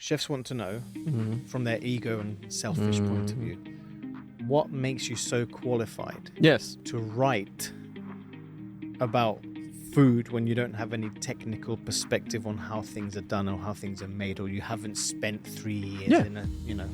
chefs want to know, from their ego and selfish point of view, what makes you so qualified to write about food when you don't have any technical perspective on how things are done or how things are made, or you haven't spent 3 years in a,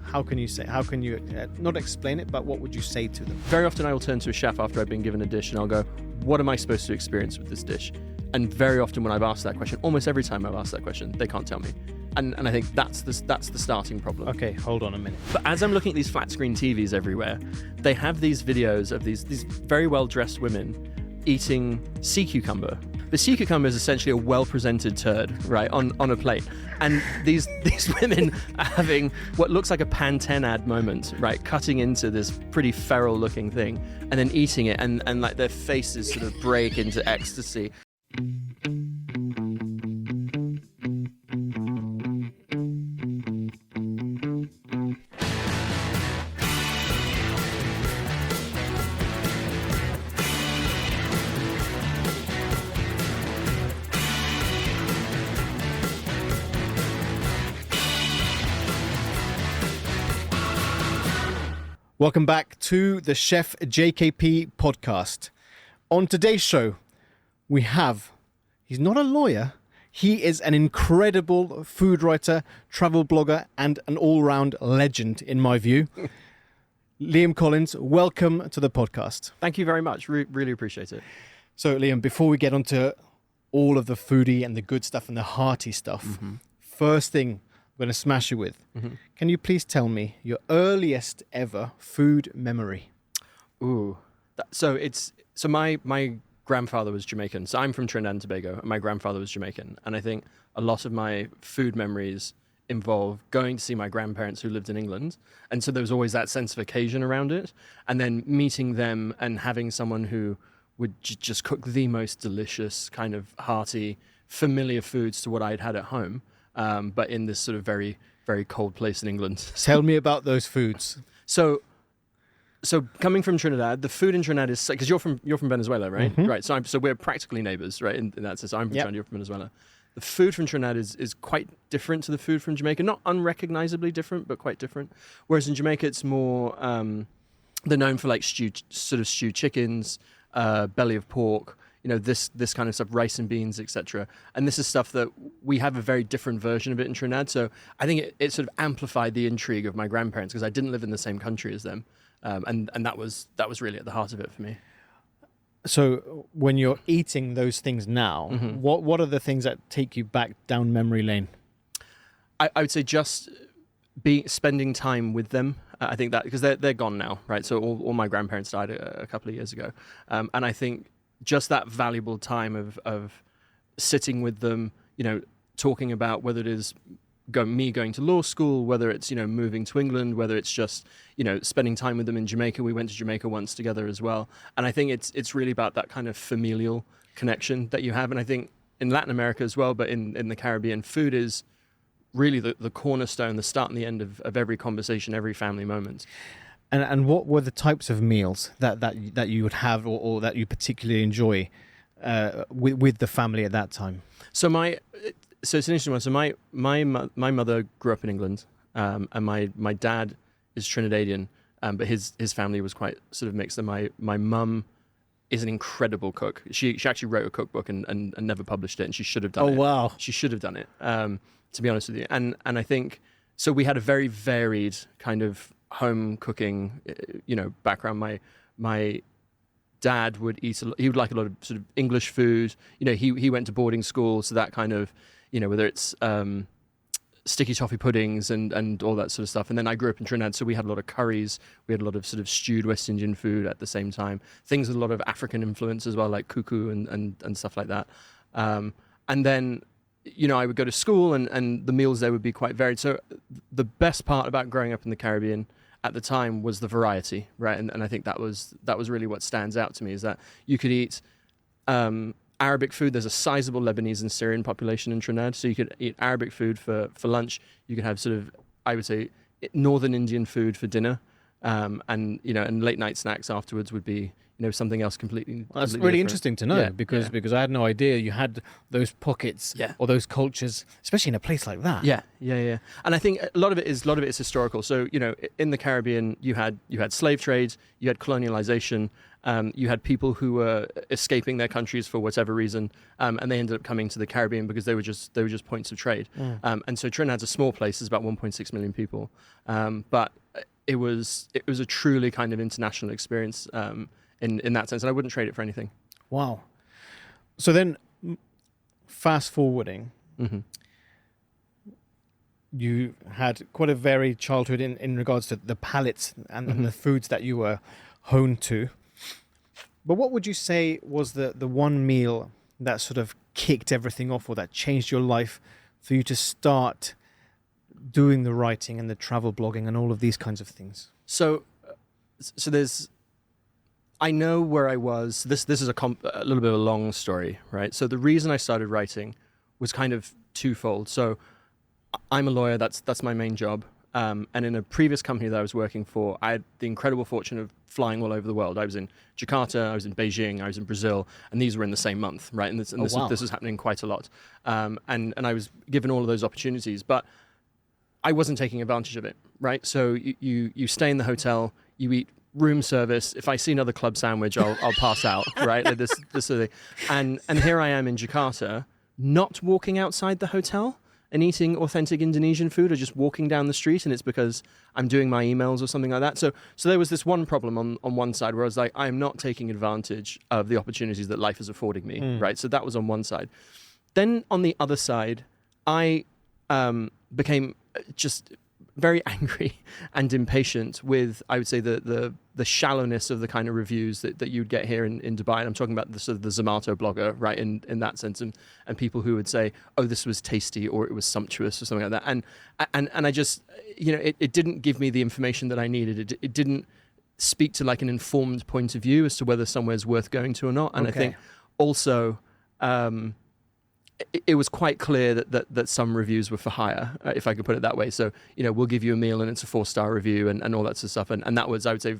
how can you not explain it, but what would you say to them? Very often I will turn to a chef after I've been given a dish and I'll go, what am I supposed to experience with this dish? And very often when I've asked that question, almost every time I've asked that question, they can't tell me. And I think that's the starting problem. Okay, hold on a minute. But as I'm looking at these flat screen TVs everywhere, they have these videos of these very well-dressed women eating sea cucumber. The sea cucumber is essentially a well-presented turd, right, on a plate. And these women are having what looks like a Pantene ad moment, right, cutting into this pretty feral-looking thing and then eating it, and like their faces sort of break into ecstasy. Welcome back to the Chef JKP Podcast. On today's show, we have, he's not a lawyer, he is an incredible food writer, travel blogger, and an all-round legend, in my view. Liam Collens, welcome to the podcast. Thank you very much. Really appreciate it. So, Liam, before we get onto all of the foodie and the good stuff and the hearty stuff, first thing I'm going to smash you with. Can you please tell me your earliest ever food memory? Ooh. So my grandfather was Jamaican. So I'm from Trinidad and Tobago, and my grandfather was Jamaican. And I think a lot of my food memories involve going to see my grandparents who lived in England. And so there was always that sense of occasion around it. And then meeting them and having someone who would just cook the most delicious, kind of hearty, familiar foods to what I'd had at home. But in this sort of very, very cold place in England. Tell me about those foods. So coming from Trinidad, the food in Trinidad is, because you're from Venezuela, right? Right. So we're practically neighbors, right? In that sense, I'm from Trinidad, you're from Venezuela. The food from Trinidad is quite different to the food from Jamaica. Not unrecognizably different, but quite different. Whereas in Jamaica, it's more they're known for like stewed chickens, belly of pork. This kind of stuff, rice and beans, etc. And this is stuff that we have a very different version of it in Trinidad. So I think it sort of amplified the intrigue of my grandparents because I didn't live in the same country as them. And that was really at the heart of it for me. So when you're eating those things now, what are the things that take you back down memory lane? I would say just spending time with them. I think that because they're gone now, right? So all my grandparents died a couple of years ago. And I think just that valuable time of sitting with them, talking about whether it is me going to law school, whether it's, moving to England, whether it's just, spending time with them in Jamaica. We went to Jamaica once together as well. And I think it's really about that kind of familial connection that you have. And I think in Latin America as well, but in the Caribbean, food is really the cornerstone, the start and the end of every conversation, every family moment. And what were the types of meals that you would have or that you particularly enjoy with the family at that time? So it's an interesting one. So my mother grew up in England, and my dad is Trinidadian, but his family was quite sort of mixed. And my mum is an incredible cook. She actually wrote a cookbook and never published it, and she should have done it. Oh wow! She should have done it. To be honest with you, and I think so. We had a very varied kind of home cooking, background. My dad would he would like a lot of sort of English food. He went to boarding school, so that kind of, whether it's sticky toffee puddings and all that sort of stuff. And then I grew up in Trinidad, so we had a lot of curries. We had a lot of sort of stewed West Indian food at the same time. Things with a lot of African influence as well, like cuckoo and stuff like that. And then, I would go to school and the meals there would be quite varied. So the best part about growing up in the Caribbean at the time was the variety, right? And I think that was really what stands out to me, is that you could eat Arabic food. There's a sizable Lebanese and Syrian population in Trinidad, so you could eat Arabic food for lunch. You could have sort of, I would say, Northern Indian food for dinner, and late night snacks afterwards would be something else completely. Well, that's completely really different. interesting to know because I had no idea you had those pockets or those cultures, especially in a place like that. Yeah. And I think a lot of it is historical. So in the Caribbean, you had slave trade, you had colonialization, you had people who were escaping their countries for whatever reason, and they ended up coming to the Caribbean because they were just points of trade. And so Trinidad's a small place; it's about 1.6 million people, but it was a truly kind of international experience. In that sense, and I wouldn't trade it for anything. Wow. So then, fast forwarding, you had quite a varied childhood in regards to the palates and the foods that you were honed to. But what would you say was the one meal that sort of kicked everything off, or that changed your life for you to start doing the writing and the travel blogging and all of these kinds of things? So there's. I know where I was. This is a little bit of a long story, right? So the reason I started writing was kind of twofold. So I'm a lawyer. That's my main job. And in a previous company that I was working for, I had the incredible fortune of flying all over the world. I was in Jakarta, I was in Beijing, I was in Brazil, and these were in the same month, right? And this was happening quite a lot. And I was given all of those opportunities, but I wasn't taking advantage of it, right? So you stay in the hotel, you eat room service. If I see another club sandwich, I'll pass out, right? Like this sort of thing. And here I am in Jakarta, not walking outside the hotel and eating authentic Indonesian food, or just walking down the street, and it's because I'm doing my emails or something like that. So there was this one problem on one side where I was like, I am not taking advantage of the opportunities that life is affording me, right? So that was on one side. Then on the other side, I became just very angry and impatient with, I would say, the shallowness of the kind of reviews that you'd get here in Dubai. And I'm talking about the sort of the Zomato blogger, right, in that sense, and people who would say, oh, this was tasty, or it was sumptuous, or something like that. And I just, it didn't give me the information that I needed. It didn't speak to like an informed point of view as to whether somewhere's worth going to or not. And I think also, it was quite clear that some reviews were for hire, if I could put it that way. So, we'll give you a meal and it's a 4-star review and all that sort of stuff. And that was, I would say,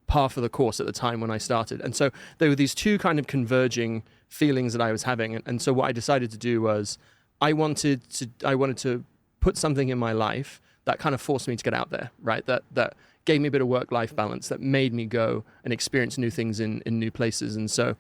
par for the course at the time when I started. And so there were these two kind of converging feelings that I was having. And so what I decided to do was I wanted to put something in my life that kind of forced me to get out there, right? That gave me a bit of work-life balance, that made me go and experience new things in new places. And so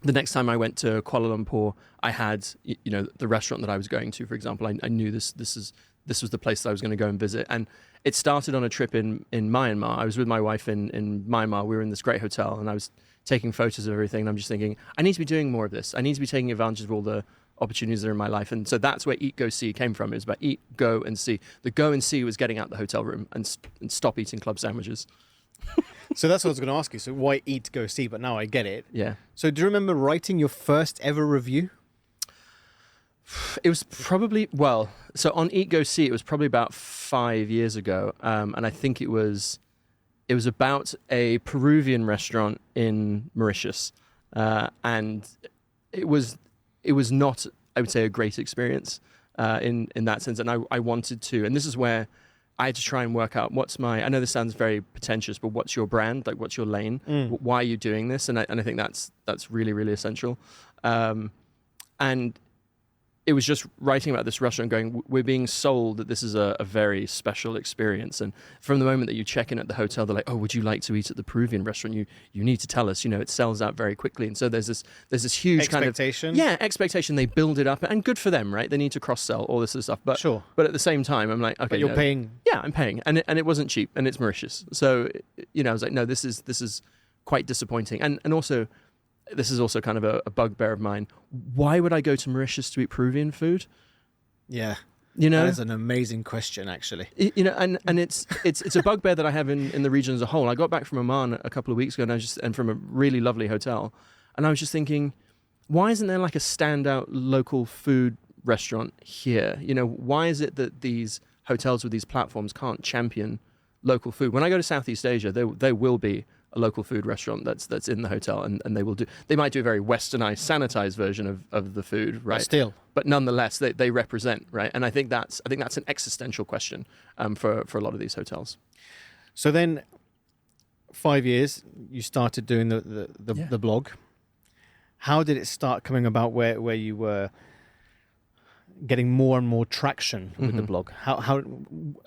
the next time I went to Kuala Lumpur, I had, the restaurant that I was going to, for example, I knew this was the place that I was going to go and visit. And it started on a trip in Myanmar. I was with my wife in Myanmar. We were in this great hotel and I was taking photos of everything. And I'm just thinking, I need to be doing more of this. I need to be taking advantage of all the opportunities that are in my life. And so that's where EatGoSee came from. It was about eat, go, and see. The go and see was getting out the hotel room and stop eating club sandwiches. So that's what I was going to ask you. So why EatGoSee? But now I get it. Yeah. So do you remember writing your first ever review? It was probably, so on EatGoSee, it was probably about 5 years ago. And I think it was about a Peruvian restaurant in Mauritius. And it was not, I would say, a great experience in that sense. And I wanted to, and this is where I had to try and work out I know this sounds very pretentious, but what's your brand? Like, what's your lane? Why are you doing this? And I think that's really, really essential. And it was just writing about this restaurant going, we're being sold that this is a very special experience. And from the moment that you check in at the hotel, they're like, oh, would you like to eat at the Peruvian restaurant? You need to tell us, it sells out very quickly. And so there's this huge expectation. Expectation. They build it up, and good for them, right? They need to cross-sell all this sort of stuff. But sure. But at the same time, I'm like, okay. But you're paying. Yeah, I'm paying. And it wasn't cheap, and it's Mauritius. So, I was like, no, this is quite disappointing. And also, this is also kind of a bugbear of mine. Why would I go to Mauritius to eat Peruvian food? Yeah. That is an amazing question, actually. And it's a bugbear that I have in the region as a whole. I got back from Oman a couple of weeks ago, and from a really lovely hotel, and I was just thinking, why isn't there like a standout local food restaurant here? Why is it that these hotels with these platforms can't champion local food? When I go to Southeast Asia, there will be a local food restaurant that's in the hotel, and they might do a very westernized, sanitized version of the food, right? But nonetheless, they represent, right? And I think that's an existential question for a lot of these hotels. So then, 5 years, you started doing the blog. How did it start coming about where you were getting more and more traction with the blog? How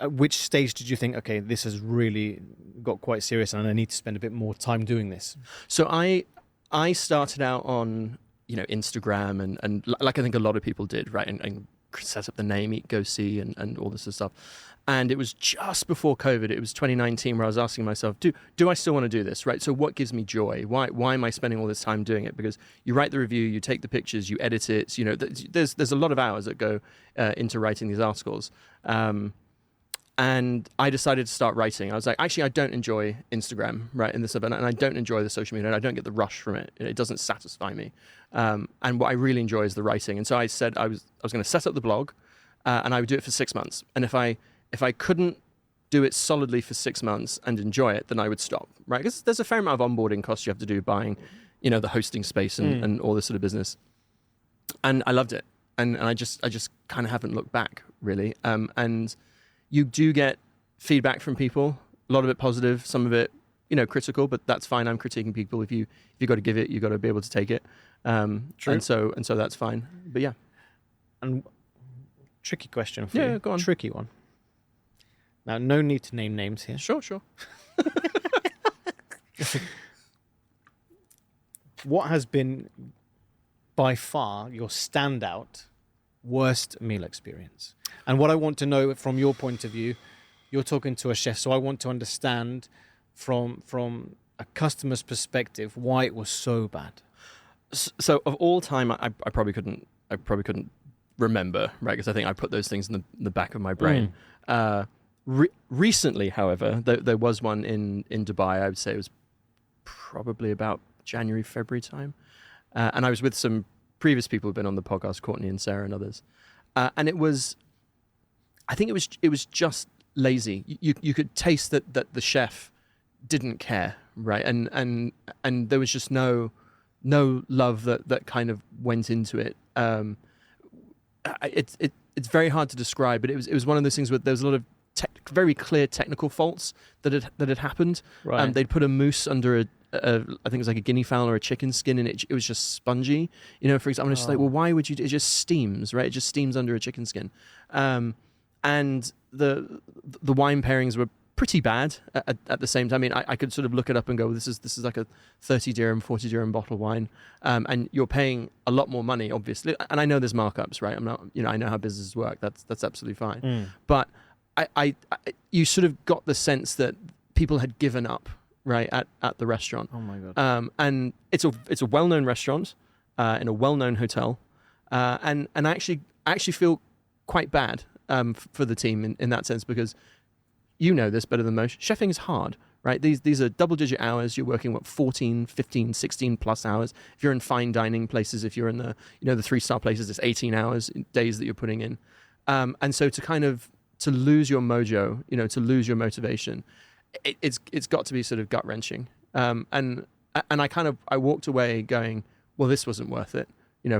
at which stage did you think, okay, this has really got quite serious and I need to spend a bit more time doing this? So I started out on, Instagram and like I think a lot of people did, right? And set up the name EatGoSee and all this stuff. And it was just before COVID. It was 2019 where I was asking myself, do I still want to do this, right? So what gives me joy? Why am I spending all this time doing it? Because you write the review, you take the pictures, you edit it. There's a lot of hours that go into writing these articles. And I decided to start writing. I was like, actually, I don't enjoy Instagram, right, in this event, and I don't enjoy the social media, and I don't get the rush from it. It doesn't satisfy me. And what I really enjoy is the writing. And so I said I was going to set up the blog, and I would do it for 6 months. And if I couldn't do it solidly for 6 months and enjoy it, then I would stop, right? Because there's a fair amount of onboarding costs you have to do buying, the hosting space and all this sort of business. And I loved it, and I just kind of haven't looked back really. And you do get feedback from people, a lot of it positive, some of it, critical, but that's fine. I'm critiquing people. If you got to give it, you got to be able to take it. True. And so that's fine. But yeah. And tricky question for you. Yeah, go on. Tricky one. Now, no need to name names here. Sure. What has been by far your standout worst meal experience? And what I want to know from your point of view, you're talking to a chef, so I want to understand from a customer's perspective why it was so bad. So of all time, I probably couldn't remember, right? Because I think I put those things in the back of my brain. Recently, however, there was one in Dubai. I would say it was probably about January, February time, and I was with some previous people who've been on the podcast, Courtney and Sarah and others, and I think it was just lazy. You could taste that the chef didn't care, right? And there was just no love that kind of went into it. It's very hard to describe, but it was one of those things where there was a lot of very clear technical faults that had happened. Right. They'd put a mousse under I think it was like a guinea fowl or a chicken skin, and it was just spongy. For example, I'm just like, well, why would you? It just steams, right? It just steams under a chicken skin. And the wine pairings were pretty bad at the same time. I mean, I could sort of look it up and go, this is like a 30 dirham, 40 dirham bottle of wine, and you're paying a lot more money, obviously. And I know there's markups, right? I'm not, I know how businesses work. That's absolutely fine. But you sort of got the sense that people had given up, right, at the restaurant. Oh my god! And it's a well-known restaurant in a well-known hotel, and I actually feel quite bad for the team in that sense, because you know this better than most. Chefing is hard, right? These are double-digit hours. You're working 14, 15, 16 plus hours. If you're in fine dining places, if you're in the the 3-star places, it's 18 hours days that you're putting in, and so to lose your mojo, to lose your motivation, it's got to be sort of gut wrenching. And I walked away going, well, this wasn't worth it,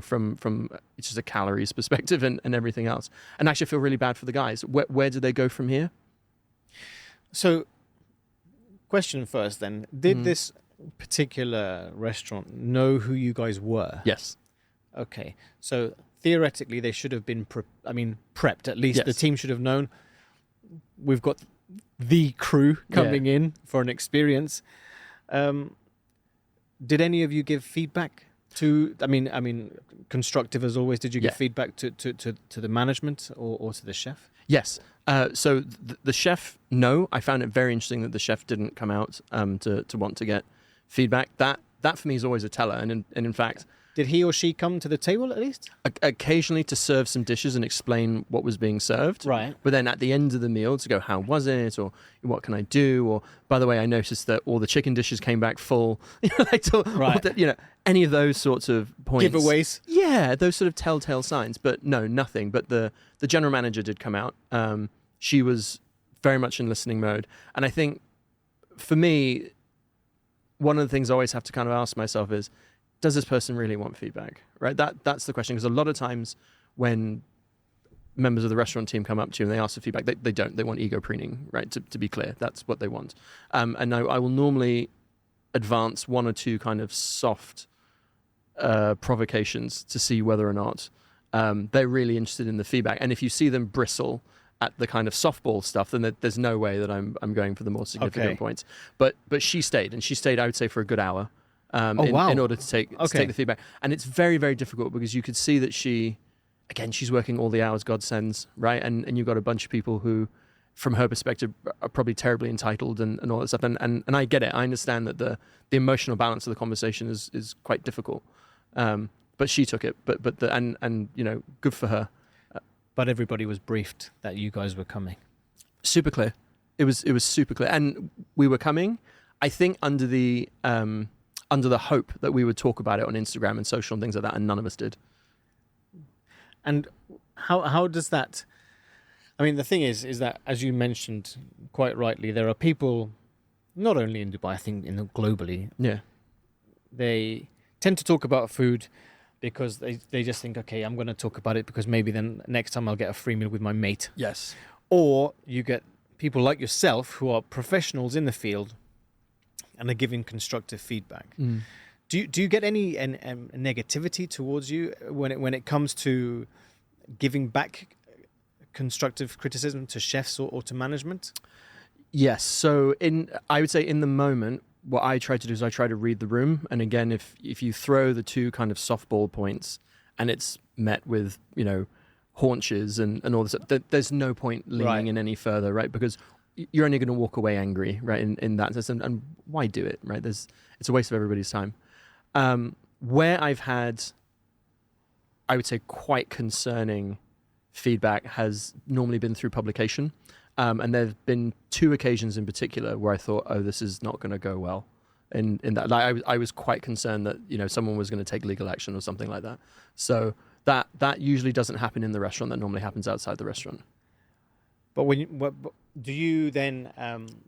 from it's just a calories perspective and everything else. And actually I feel really bad for the guys. Where do they go from here? So, question first then, did this particular restaurant know who you guys were? Yes. Okay. So theoretically they should have been prepped, at least. Yes. The team should have known we've got the crew coming in for an experience. Did any of you give feedback to, constructive as always, did you give feedback to the management or to the chef? Yes. So the chef, no. I found it very interesting that the chef didn't come out to want to get feedback. That for me is always a teller. And in fact... Did he or she come to the table at least? Occasionally to serve some dishes and explain what was being served. Right. But then at the end of the meal to go, how was it? Or what can I do? Or, by the way, I noticed that all the chicken dishes came back full. Any of those sorts of points. Giveaways. Yeah, those sort of telltale signs. But no, nothing. But the general manager did come out. She was very much in listening mode. And I think, for me, one of the things I always have to kind of ask myself is, does this person really want feedback, right? That's the question, because a lot of times when members of the restaurant team come up to you and they ask for feedback, they don't. They want ego preening, right? To be clear, that's what they want. And I will normally advance one or two kind of soft provocations to see whether or not they're really interested in the feedback. And if you see them bristle at the kind of softball stuff, then there's no way that I'm going for the more significant points. But she stayed, and she stayed, I would say, for a good hour in order to take the feedback. And it's very, very difficult because you could see that she's working all the hours God sends, right? And you've got a bunch of people who, from her perspective, are probably terribly entitled and all that stuff. And I get it. I understand that the emotional balance of the conversation is quite difficult. But she took it. But good for her. But everybody was briefed that you guys were coming. Super clear. It was super clear, and we were coming. I think under the hope that we would talk about it on Instagram and social and things like that, and none of us did. And how does that? I mean, the thing is that, as you mentioned quite rightly, there are people, not only in Dubai, I think globally. Yeah. They tend to talk about food because they just think, okay, I'm going to talk about it because maybe then next time I'll get a free meal with my mate. Yes. Or you get people like yourself who are professionals in the field and are giving constructive feedback. Mm. Do you get any negativity towards you when it comes to giving back constructive criticism to chefs or to management? Yes. So I would say in the moment, what I try to do is I try to read the room. And again, if you throw the two kind of softball points and it's met with, haunches and all this, there's no point leaning in any further, right? Because you're only going to walk away angry, right? In that sense. And why do it, right? It's a waste of everybody's time. Where I've had, I would say, quite concerning feedback has normally been through publication. And there have been two occasions in particular where I thought, oh, this is not going to go well. In that, like, I was quite concerned that someone was going to take legal action or something like that. So that usually doesn't happen in the restaurant. That normally happens outside the restaurant. But do you then,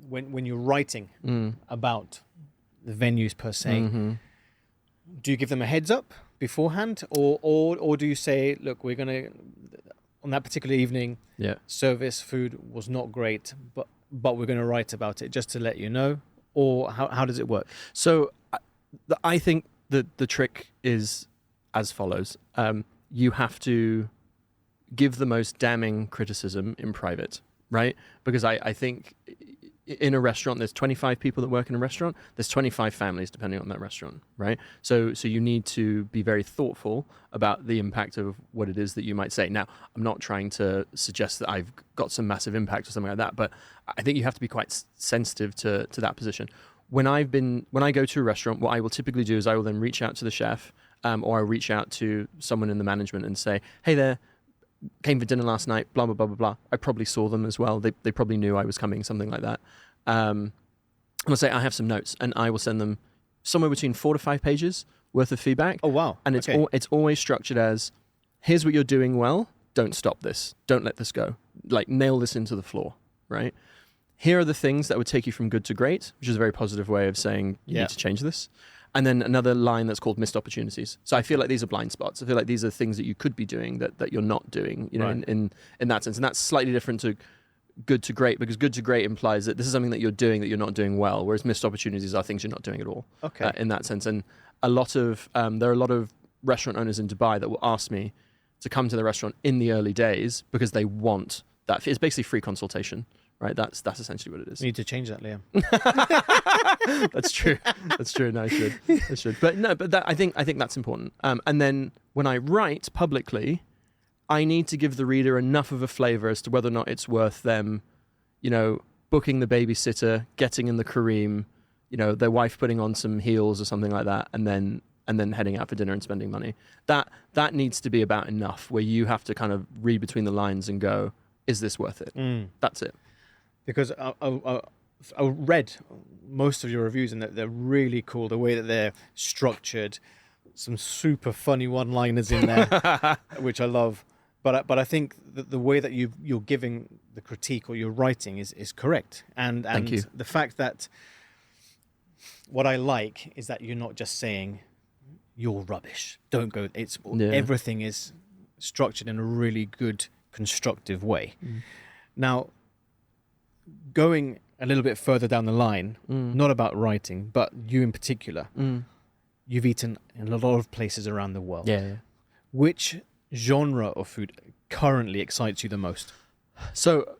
when you're writing about the venues per se, do you give them a heads up beforehand, or do you say, look, we're going to, on that particular evening, service food was not great, but we're going to write about it just to let you know? Or how does it work? So I think that the trick is as follows. You have to give the most damning criticism in private, right? Because I think in a restaurant, there's 25 people that work in a restaurant. There's 25 families depending on that restaurant, right? So you need to be very thoughtful about the impact of what it is that you might say. Now, I'm not trying to suggest that I've got some massive impact or something like that, but I think you have to be quite sensitive to that position. When I go to a restaurant, what I will typically do is I will then reach out to the chef, or I reach out to someone in the management and say, hey there, came for dinner last night, blah, blah, blah, blah, blah. I probably saw them as well. They probably knew I was coming, something like that. I'll say, I have some notes, and I will send them somewhere between 4 to 5 pages worth of feedback. Oh, wow. And it's always structured as, here's what you're doing well. Don't stop this. Don't let this go. Like, nail this into the floor, right? Here are the things that would take you from good to great, which is a very positive way of saying you need to change this. And then another line that's called missed opportunities. So I feel like these are blind spots. I feel like these are things that you could be doing that you're not doing, in that sense. And that's slightly different to good to great, because good to great implies that this is something that you're doing that you're not doing well, whereas missed opportunities are things you're not doing at all. Okay. In that sense. And there are a lot of restaurant owners in Dubai that will ask me to come to the restaurant in the early days because they want that. It's basically free consultation. Right, that's essentially what it is. You need to change that, Liam. That's true. No, I should. But I think that's important. And then when I write publicly, I need to give the reader enough of a flavour as to whether or not it's worth them, booking the babysitter, getting in the Kareem, their wife putting on some heels or something like that, and then heading out for dinner and spending money. That needs to be about enough where you have to kind of read between the lines and go, is this worth it? That's it. Because I read most of your reviews and they're really cool. The way that they're structured, some super funny one-liners in there, which I love. But I think that the way that you're giving the critique or you're writing is correct. And Thank you. The fact that what I like is that you're not just saying you're rubbish. Don't go. Everything is structured in a really good, constructive way. Now, going a little bit further down the line, not about writing, but you in particular, you've eaten in a lot of places around the world. Yeah. Which genre of food currently excites you the most? So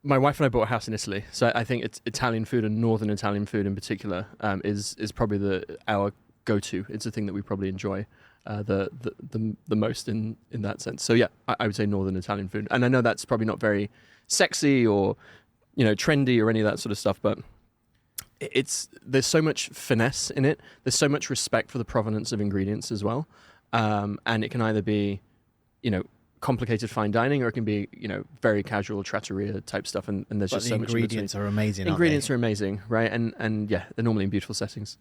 my wife and I bought a house in Italy, so I think it's Italian food, and northern Italian food in particular is probably our go-to. It's the thing that we probably enjoy the most in that sense. So yeah, I would say northern Italian food, and I know that's probably not very sexy or trendy or any of that sort of stuff, but there's so much finesse in it. There's so much respect for the provenance of ingredients as well, and it can either be complicated fine dining, or it can be very casual trattoria type stuff, and there's just so much in between. Ingredients are amazing. Ingredients are amazing, right? And yeah, they're normally in beautiful settings.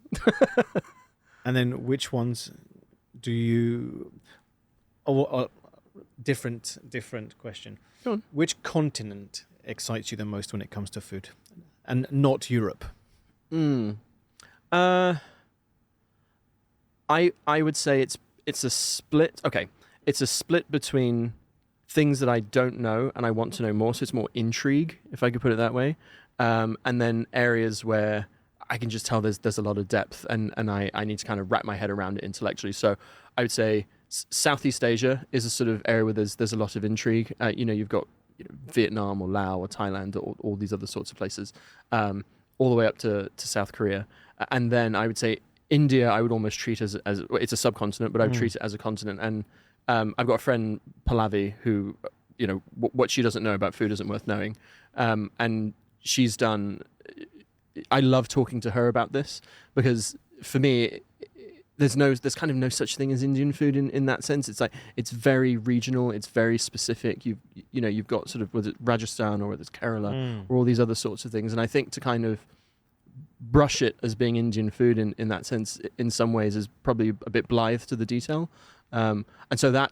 And then which ones do you? Different question. Go on. Which continent excites you the most when it comes to food, and not Europe? I would say it's a split. Okay, it's a split between things that I don't know and I want to know more. So it's more intrigue, if I could put it that way, and then areas where I can just tell there's a lot of depth, and I need to kind of wrap my head around it intellectually. So I would say Southeast Asia is a sort of area where there's a lot of intrigue. You've got Vietnam or Laos or Thailand or all these other sorts of places, all the way up to South Korea. And then I would say India, I would almost treat as it's a subcontinent, but I would treat it as a continent. And I've got a friend, Pallavi, who, what she doesn't know about food isn't worth knowing. And she's done, I love talking to her about this, because for me, there's kind of no such thing as Indian food in that sense. It's like, it's very regional, it's very specific. You've got sort of, whether it's Rajasthan or whether it's Kerala or all these other sorts of things. And I think to kind of brush it as being Indian food in that sense, in some ways, is probably a bit blithe to the detail. And so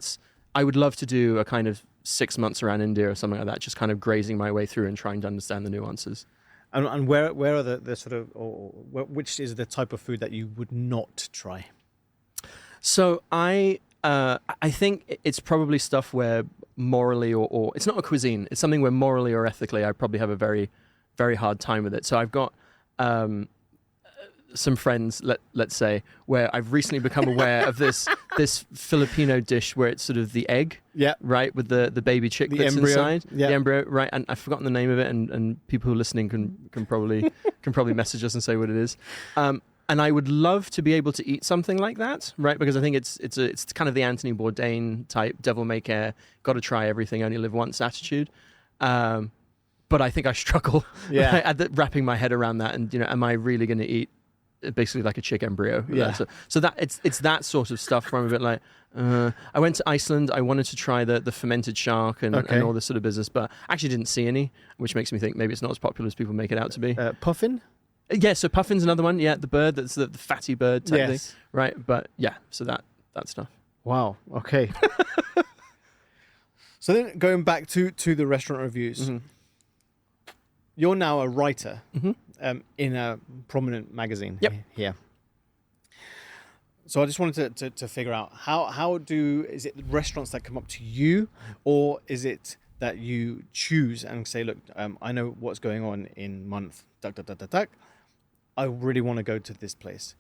I would love to do a kind of 6 months around India or something like that, just kind of grazing my way through and trying to understand the nuances. And where are the sort of, which is the type of food that you would not try? So I think it's probably stuff where morally or it's not a cuisine. It's something where morally or ethically I probably have a very, very hard time with it. So I've got some friends, let's say, where I've recently become aware of this Filipino dish where it's sort of the egg, right, with the baby chick that's inside, the embryo, right, and I've forgotten the name of it, and people who are listening can probably message us and say what it is. And I would love to be able to eat something like that, right? Because I think it's kind of the Anthony Bourdain type devil may care, got to try everything, only live once attitude. But I think I struggle at wrapping my head around that, and am I really going to eat basically like a chick embryo? So that it's that sort of stuff where I'm a bit like, I went to Iceland, I wanted to try the fermented shark and all this sort of business, but I actually didn't see any, which makes me think maybe it's not as popular as people make it out to be. Puffin? Yeah, so puffin's another one. Yeah, the bird, that's the fatty bird type thing, right? But yeah, so that stuff. Wow. Okay. So then going back to the restaurant reviews, you're now a writer in a prominent magazine here. So I just wanted to figure out is it restaurants that come up to you, or is it that you choose and say, look, I know what's going on in month, I really want to go to this place.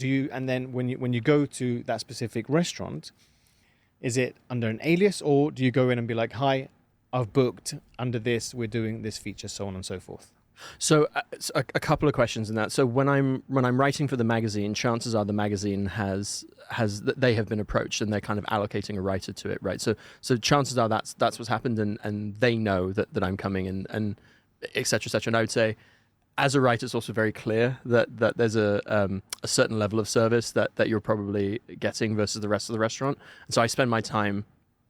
And then when you go to that specific restaurant, is it under an alias, or do you go in and be like, hi, I've booked under this, we're doing this feature, so on and so forth? So a couple of questions in that. So when I'm writing for the magazine, chances are the magazine has they have been approached and they're kind of allocating a writer to it, right? So chances are that's what's happened, and they know that I'm coming, and et cetera, et cetera. And I would say, as a writer, it's also very clear that there's a certain level of service that you're probably getting versus the rest of the restaurant. And so I spend my time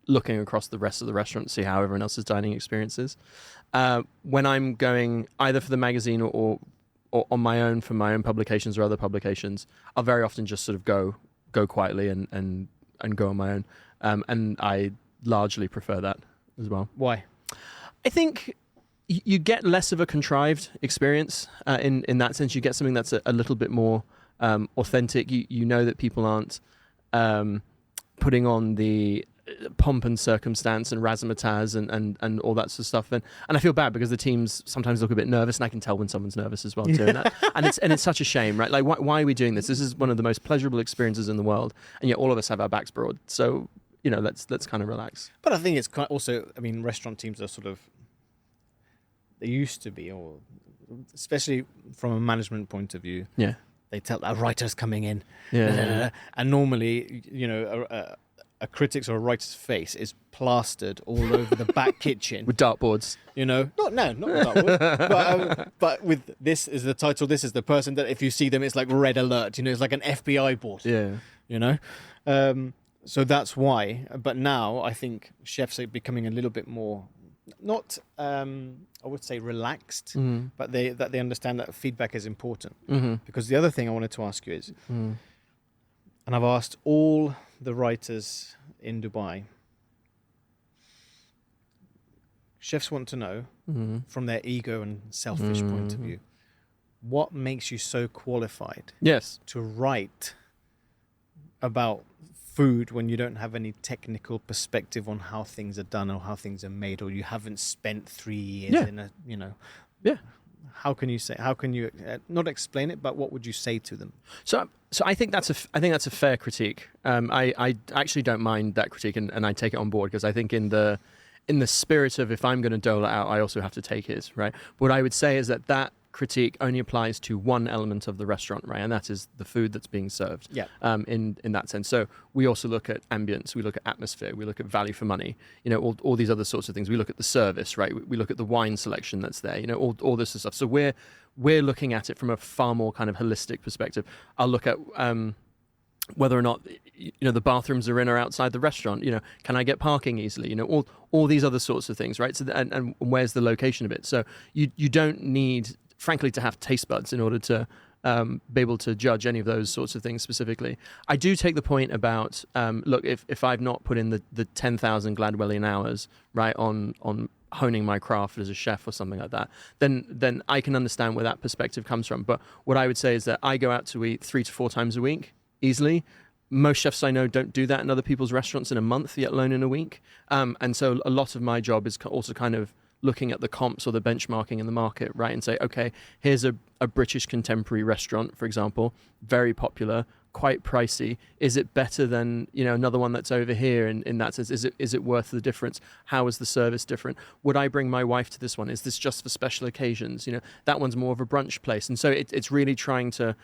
looking across the rest of the restaurant to see how everyone else's dining experience is. When I'm going either for the magazine or on my own for my own publications or other publications, I'll very often just sort of go quietly and go on my own. And I largely prefer that as well. Why? I think you get less of a contrived experience in that sense. You get something that's a little bit more authentic. You know that people aren't putting on the pomp and circumstance and razzmatazz and all that sort of stuff. And I feel bad because the teams sometimes look a bit nervous, and I can tell when someone's nervous as well too. And it's such a shame, right? Like, why are we doing this? This is one of the most pleasurable experiences in the world, and yet all of us have our backs broad. So, let's kind of relax. But I think it's quite also, I mean, restaurant teams are sort of, they used to be, or especially from a management point of view. Yeah. They tell our writers coming in. Yeah. And normally, a critic's or a writer's face is plastered all over the back kitchen with dartboards. Not with dartboard. But with this is the title, this is the person, that if you see them, it's like red alert. It's like an FBI board. Yeah. So that's why. But now I think chefs are becoming a little bit more, not I would say relaxed, but they understand that feedback is important. Because the other thing I wanted to ask you is, and I've asked all the writers in Dubai, chefs want to know from their ego and selfish point of view, what makes you so qualified to write about food when you don't have any technical perspective on how things are done or how things are made, or you haven't spent 3 years in a, how can you not explain it, but what would you say to them? So I think that's a fair critique. I actually don't mind that critique, and I take it on board, because I think in the spirit of, if I'm going to dole it out, I also have to take his, right? What I would say is that critique only applies to one element of the restaurant, right? And that is the food that's being served. Yeah. In that sense. So we also look at ambience, we look at atmosphere, we look at value for money, all these other sorts of things. We look at the service, right? We look at the wine selection that's there, all this stuff. So we're looking at it from a far more kind of holistic perspective. I'll look at whether or not the bathrooms are in or outside the restaurant. Can I get parking easily? All these other sorts of things, right? So and where's the location of it? So you don't need, frankly, to have taste buds in order to be able to judge any of those sorts of things specifically. I do take the point about, look, if I've not put in the 10,000 Gladwellian hours, right, on honing my craft as a chef or something like that, then I can understand where that perspective comes from. But what I would say is that I go out to eat 3 to 4 times a week, easily. Most chefs I know don't do that in other people's restaurants in a month, yet alone in a week. And so a lot of my job is also kind of looking at the comps or the benchmarking in the market, right, and say, okay, here's a British contemporary restaurant, for example, very popular, quite pricey. Is it better than another one that's over here? In that sense, is it worth the difference? How is the service different? Would I bring my wife to this one? Is this just for special occasions? That one's more of a brunch place, and so it's really trying to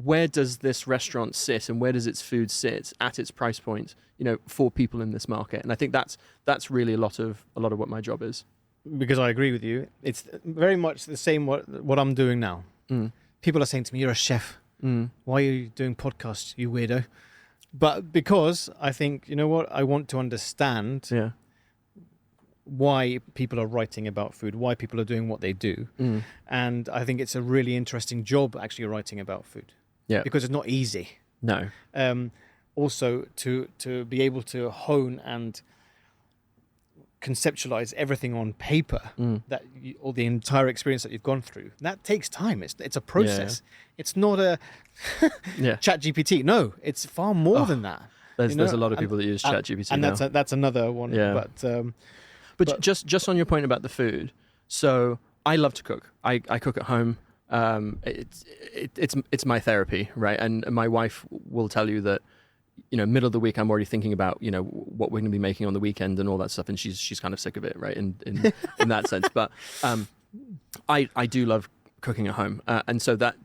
where does this restaurant sit and where does its food sit at its price point? For people in this market, and I think that's really a lot of what my job is. Because I agree with you. It's very much the same what I'm doing now. People are saying to me, "You're a chef. Why are you doing podcasts, you weirdo?" But because I think, I want to understand why people are writing about food, why people are doing what they do, and I think it's a really interesting job actually writing about food. Yeah, because it's not easy. No. Also, to be able to hone and conceptualize everything on paper, or the entire experience that you've gone through, that takes time. It's a process. It's not a Chat GPT. No, it's far more than that. There's a lot of people that use Chat GPT and now. that's another one. Yeah. But just on your point about the food, so I love to cook. I cook at home. It's my therapy, right? And my wife will tell you that, middle of the week, I'm already thinking about, what we're going to be making on the weekend and all that stuff. And she's kind of sick of it, right? In that sense. But I do love cooking at home. And so that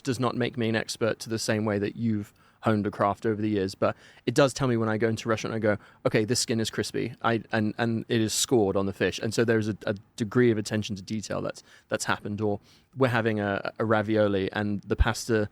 does not make me an expert to the same way that you've honed a craft over the years. But it does tell me when I go into a restaurant, I go, okay, this skin is crispy. And it is scored on the fish. And so there's a degree of attention to detail that's happened. Or we're having a ravioli and the pasta,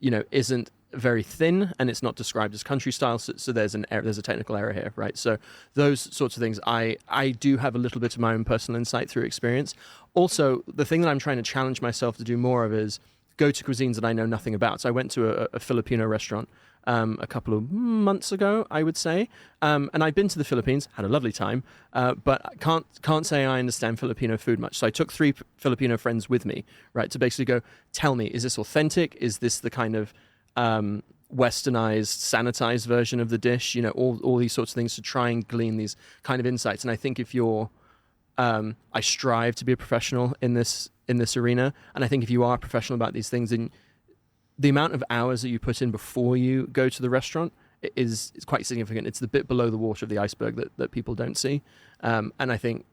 isn't very thin and it's not described as country style, so there's a technical error here, right? So those sorts of things, I do have a little bit of my own personal insight through experience. Also, the thing that I'm trying to challenge myself to do more of is go to cuisines that I know nothing about. So I went to a Filipino restaurant a couple of months ago, I would say, and I've been to the Philippines, had a lovely time, but I can't say I understand Filipino food much. So I took 3 Filipino friends with me, right, to basically go, tell me, is this authentic? Is this the kind of westernized, sanitized version of the dish, you know, all these sorts of things to try and glean these kind of insights. And I think if you're, I strive to be a professional in this arena. And I think if you are a professional about these things, then the amount of hours that you put in before you go to the restaurant is quite significant. It's the bit below the water of the iceberg that people don't see. And I think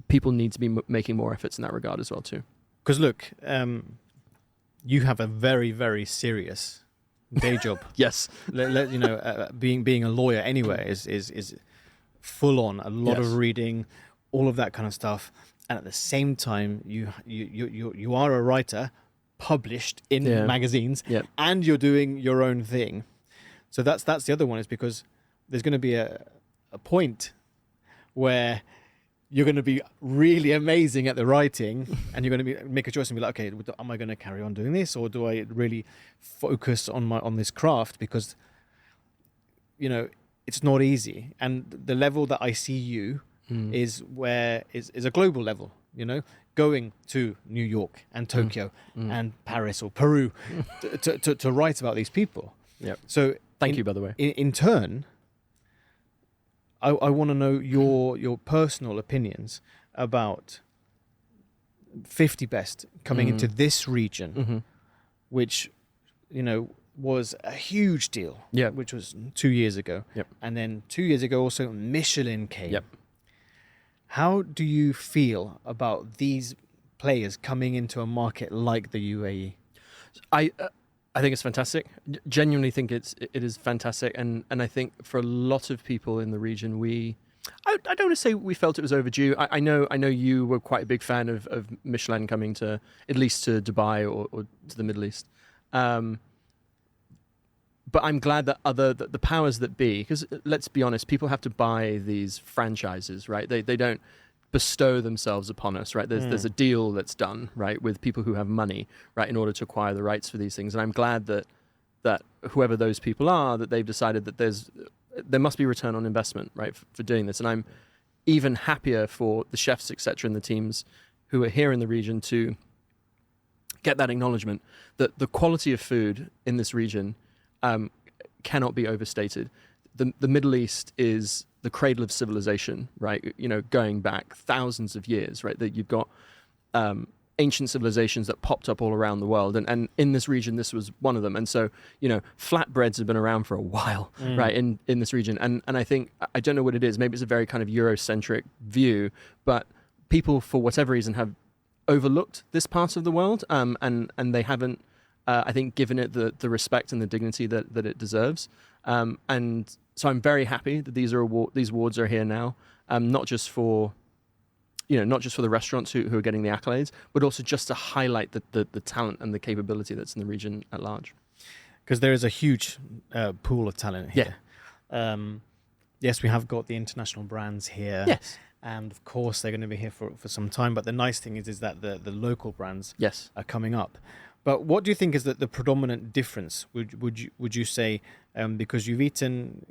people need to be making more efforts in that regard as well too. Because look, you have a very, very serious day job. Yes. You know, being a lawyer anyway is full on, a lot of reading, all of that kind of stuff. And at the same time, you are a writer, published in magazines, and you're doing your own thing. So that's the other one, is because there's going to be a point where you're going to be really amazing at the writing, and you're going to make a choice and be like, okay, am I going to carry on doing this, or do I really focus on this craft? Because, you know, it's not easy, and the level that I see you is a global level. You know, going to New York and Tokyo and Paris or Peru to write about these people. Yeah. So thank you, by the way. In turn, I want to know your personal opinions about 50 Best coming into this region, which, you know, was a huge deal. Yeah. Which was 2 years ago. Yep. And then 2 years ago also Michelin came. Yep. How do you feel about these players coming into a market like the UAE? I think it's fantastic. Genuinely think it is fantastic, and I think for a lot of people in the region, I don't want to say we felt it was overdue. I know you were quite a big fan of Michelin coming to at least to Dubai or to the Middle East. But I'm glad that the powers that be, because let's be honest, people have to buy these franchises, right? They don't bestow themselves upon us, right? There's a deal that's done, right, with people who have money, right, in order to acquire the rights for these things. And I'm glad that whoever those people are, that they've decided that there must be return on investment, right, for doing this. And I'm even happier for the chefs, etc., and the teams who are here in the region to get that acknowledgement that the quality of food in this region cannot be overstated. The Middle East is the cradle of civilization, right? You know, going back thousands of years, right? That you've got ancient civilizations that popped up all around the world, and in this region, this was one of them. And so, you know, flatbreads have been around for a while, right? In this region, and I think, I don't know what it is. Maybe it's a very kind of Eurocentric view, but people, for whatever reason, have overlooked this part of the world, and they haven't. I think given it the respect and the dignity that it deserves, and so I'm very happy that these awards are here now, not just for the restaurants who are getting the accolades, but also just to highlight the talent and the capability that's in the region at large. Because there is a huge pool of talent here. Yeah. Yes, we have got the international brands here. Yes. And of course, they're going to be here for some time. But the nice thing is that the local brands are coming up. But what do you think is the predominant difference? Would you say, because you've eaten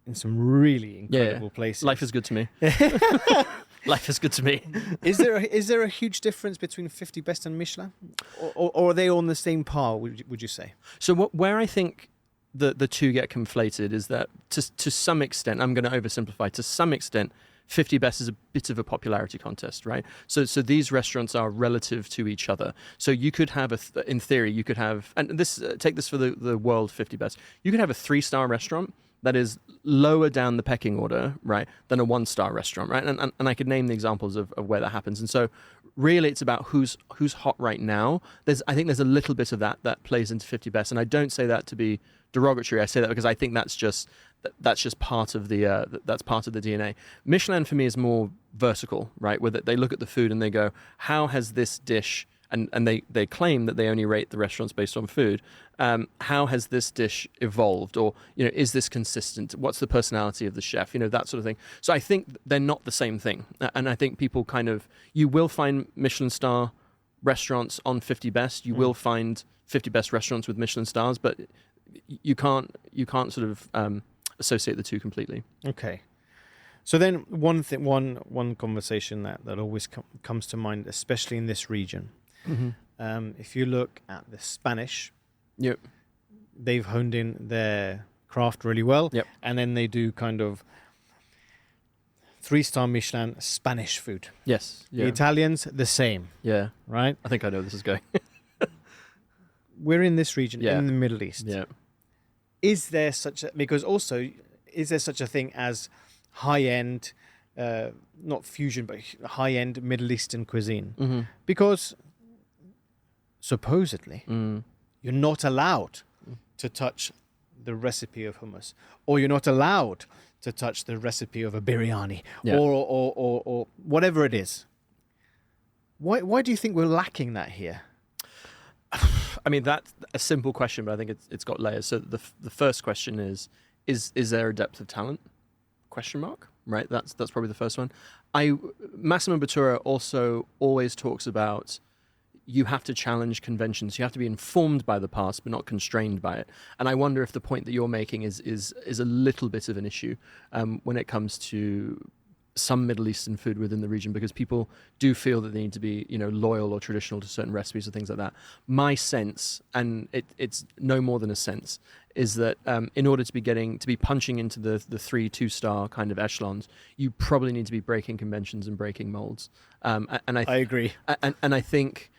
in some really incredible places? Life is good to me. Life is good to me. Is there a huge difference between 50 Best and Michelin, or are they on the same par? Would you say? So where I think the two get conflated is that to some extent, I'm going to oversimplify. To some extent, 50 Best is a bit of a popularity contest, right? So these restaurants are relative to each other. So you could have in theory, you could have, and this take this for the world 50 Best. You could have a 3-star restaurant that is lower down the pecking order, right, than a 1-star restaurant, right? And I could name the examples of where that happens. And so really it's about who's hot right now. I think there's a little bit of that plays into 50 Best. And I don't say that to be derogatory. I say that because I think that's just part of the that's part of the DNA. Michelin for me is more vertical, right? Where they look at the food and they go, how has this dish, and they claim that they only rate the restaurants based on food. How has this dish evolved, or is this consistent? What's the personality of the chef? That sort of thing. So I think they're not the same thing, and I think people you will find Michelin star restaurants on 50 Best. You will find 50 Best restaurants with Michelin stars, but you can't sort of associate the two completely. Okay. So then one conversation that always comes to mind, especially in this region, if you look at the Spanish, they've honed in their craft really well. Yep. And then they do kind of 3-star Michelin Spanish food. Yes. The Italians, the same. Yeah. Right? I think I know where this is going. We're in this region, in the Middle East. Yeah. Is there such a thing as high-end, not fusion, but high-end Middle Eastern cuisine? Mm-hmm. Because supposedly you're not allowed to touch the recipe of hummus, or you're not allowed to touch the recipe of a biryani, or whatever it is. Why do you think we're lacking that here? I mean, that's a simple question, but I think it's got layers. So the first question is there a depth of talent? Question mark. Right. That's probably the first one. Massimo Bottura also always talks about you have to challenge conventions. You have to be informed by the past, but not constrained by it. And I wonder if the point that you're making is a little bit of an issue when it comes to some Middle Eastern food within the region, because people do feel that they need to be, loyal or traditional to certain recipes or things like that. My sense, and it's no more than a sense, is that in order to be punching into the 2-star kind of echelons, you probably need to be breaking conventions and breaking molds. And I agree. And I think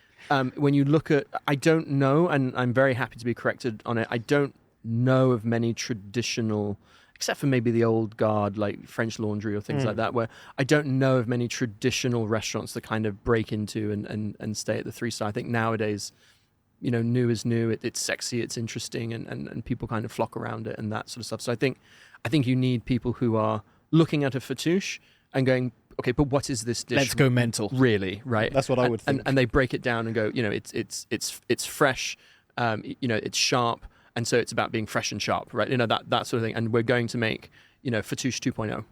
when you look at, I don't know, and I'm very happy to be corrected on it, I don't know of many traditional, except for maybe the old guard, like French Laundry or things like that, where I don't know of many traditional restaurants that kind of break into and stay at the 3-star. I think nowadays, new is new. It's sexy, it's interesting, and people kind of flock around it and that sort of stuff. So I think you need people who are looking at a fattoush and going, okay, but what is this dish? Let's go mental. Really, right? That's what I would think. And they break it down and go, it's fresh, it's sharp. And so it's about being fresh and sharp, right? That sort of thing. And we're going to make, fattoush 2.0.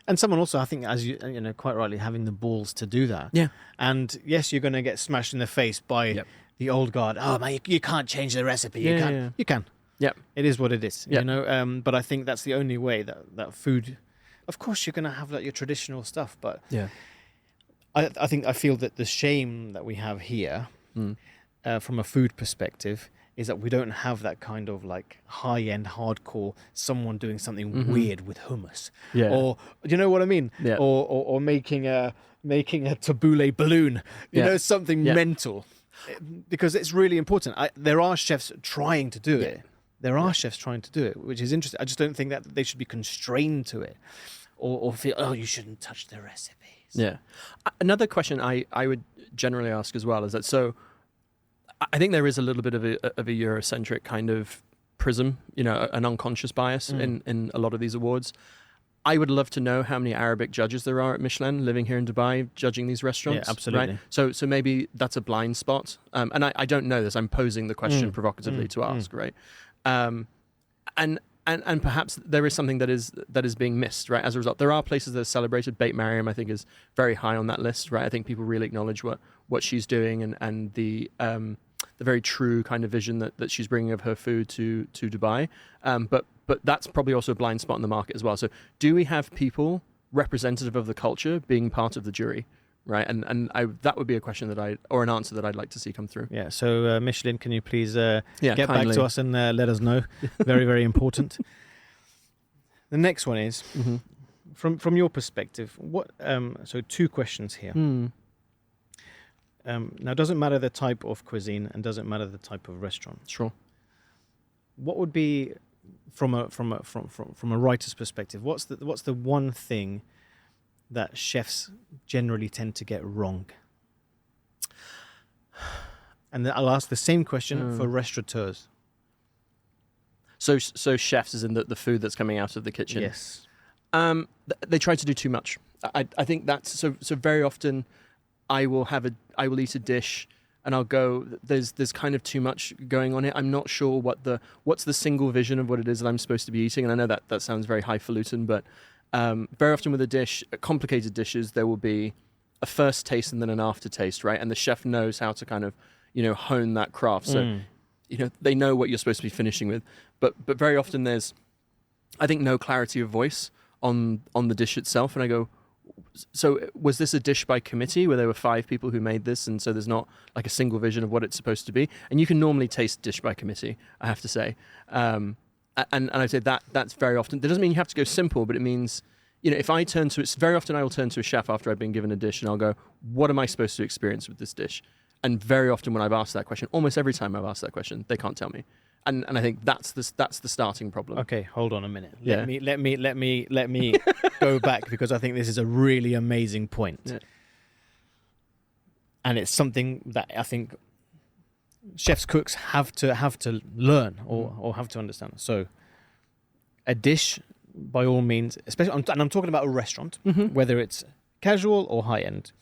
And someone also, I think, as you quite rightly, having the balls to do that. Yeah. And yes, you're going to get smashed in the face by the old guard. Oh man, you can't change the recipe. You can. Yeah. You can. Yeah. It is what it is. Yeah. But I think that's the only way that food. Of course, you're going to have your traditional stuff, but I feel that the shame that we have here, from a food perspective, is that we don't have that kind of high-end hardcore someone doing something weird with hummus, or you know what I mean, or making a tabbouleh balloon, something mental, because it's really important. There are chefs trying to do it. There are chefs trying to do it, which is interesting. I just don't think that they should be constrained to it, or feel you shouldn't touch the recipes. Yeah. Another question I would generally ask as well is that I think there is a little bit of a Eurocentric kind of prism, an unconscious bias in a lot of these awards. I would love to know how many Arabic judges there are at Michelin living here in Dubai judging these restaurants. Yeah, absolutely. Right? So maybe that's a blind spot. And I don't know this. I'm posing the question provocatively to ask, right? And perhaps there is something that is being missed, right? As a result, there are places that are celebrated. Beit Mariam, I think, is very high on that list, right? I think people really acknowledge what she's doing and the very true kind of vision that she's bringing of her food to Dubai. But that's probably also a blind spot in the market as well. So do we have people representative of the culture being part of the jury, right? And that would be a question or an answer that I'd like to see come through. Yeah. So Michelin, can you please get kindly back to us and let us know? Very, very important. The next one is from your perspective. What? So 2 questions here. Now, it doesn't matter the type of cuisine and doesn't matter the type of restaurant. Sure. What would be from a writer's perspective? What's the one thing that chefs generally tend to get wrong? And then I'll ask the same question for restaurateurs. So chefs is in the food that's coming out of the kitchen. Yes. They try to do too much. I think that's so very often. I will eat a dish and I'll go, there's kind of too much going on here. I'm not sure what's the single vision of what it is that I'm supposed to be eating. And I know that sounds very highfalutin, but very often with a dish, complicated dishes, there will be a first taste and then an aftertaste, right? And the chef knows how to kind of, hone that craft. So, they know what you're supposed to be finishing with. But very often there's, I think, no clarity of voice on the dish itself. And I go, So was this a dish by committee where there were 5 people who made this, and so there's not like a single vision of what it's supposed to be? And you can normally taste dish by committee, I have to say. And I'd say that's very often. That doesn't mean you have to go simple, but it means, if I turn to it, very often I will turn to a chef after I've been given a dish, and I'll go, what am I supposed to experience with this dish? And very often when I've asked that question, almost every time I've asked that question, they can't tell me. And I think that's the starting problem. Okay, hold on a minute. Let me go back, because I think this is a really amazing point. Yeah. And it's something that I think chefs, cooks have to learn or have to understand. So a dish, by all means, especially, and I'm talking about a restaurant, whether it's casual or high end,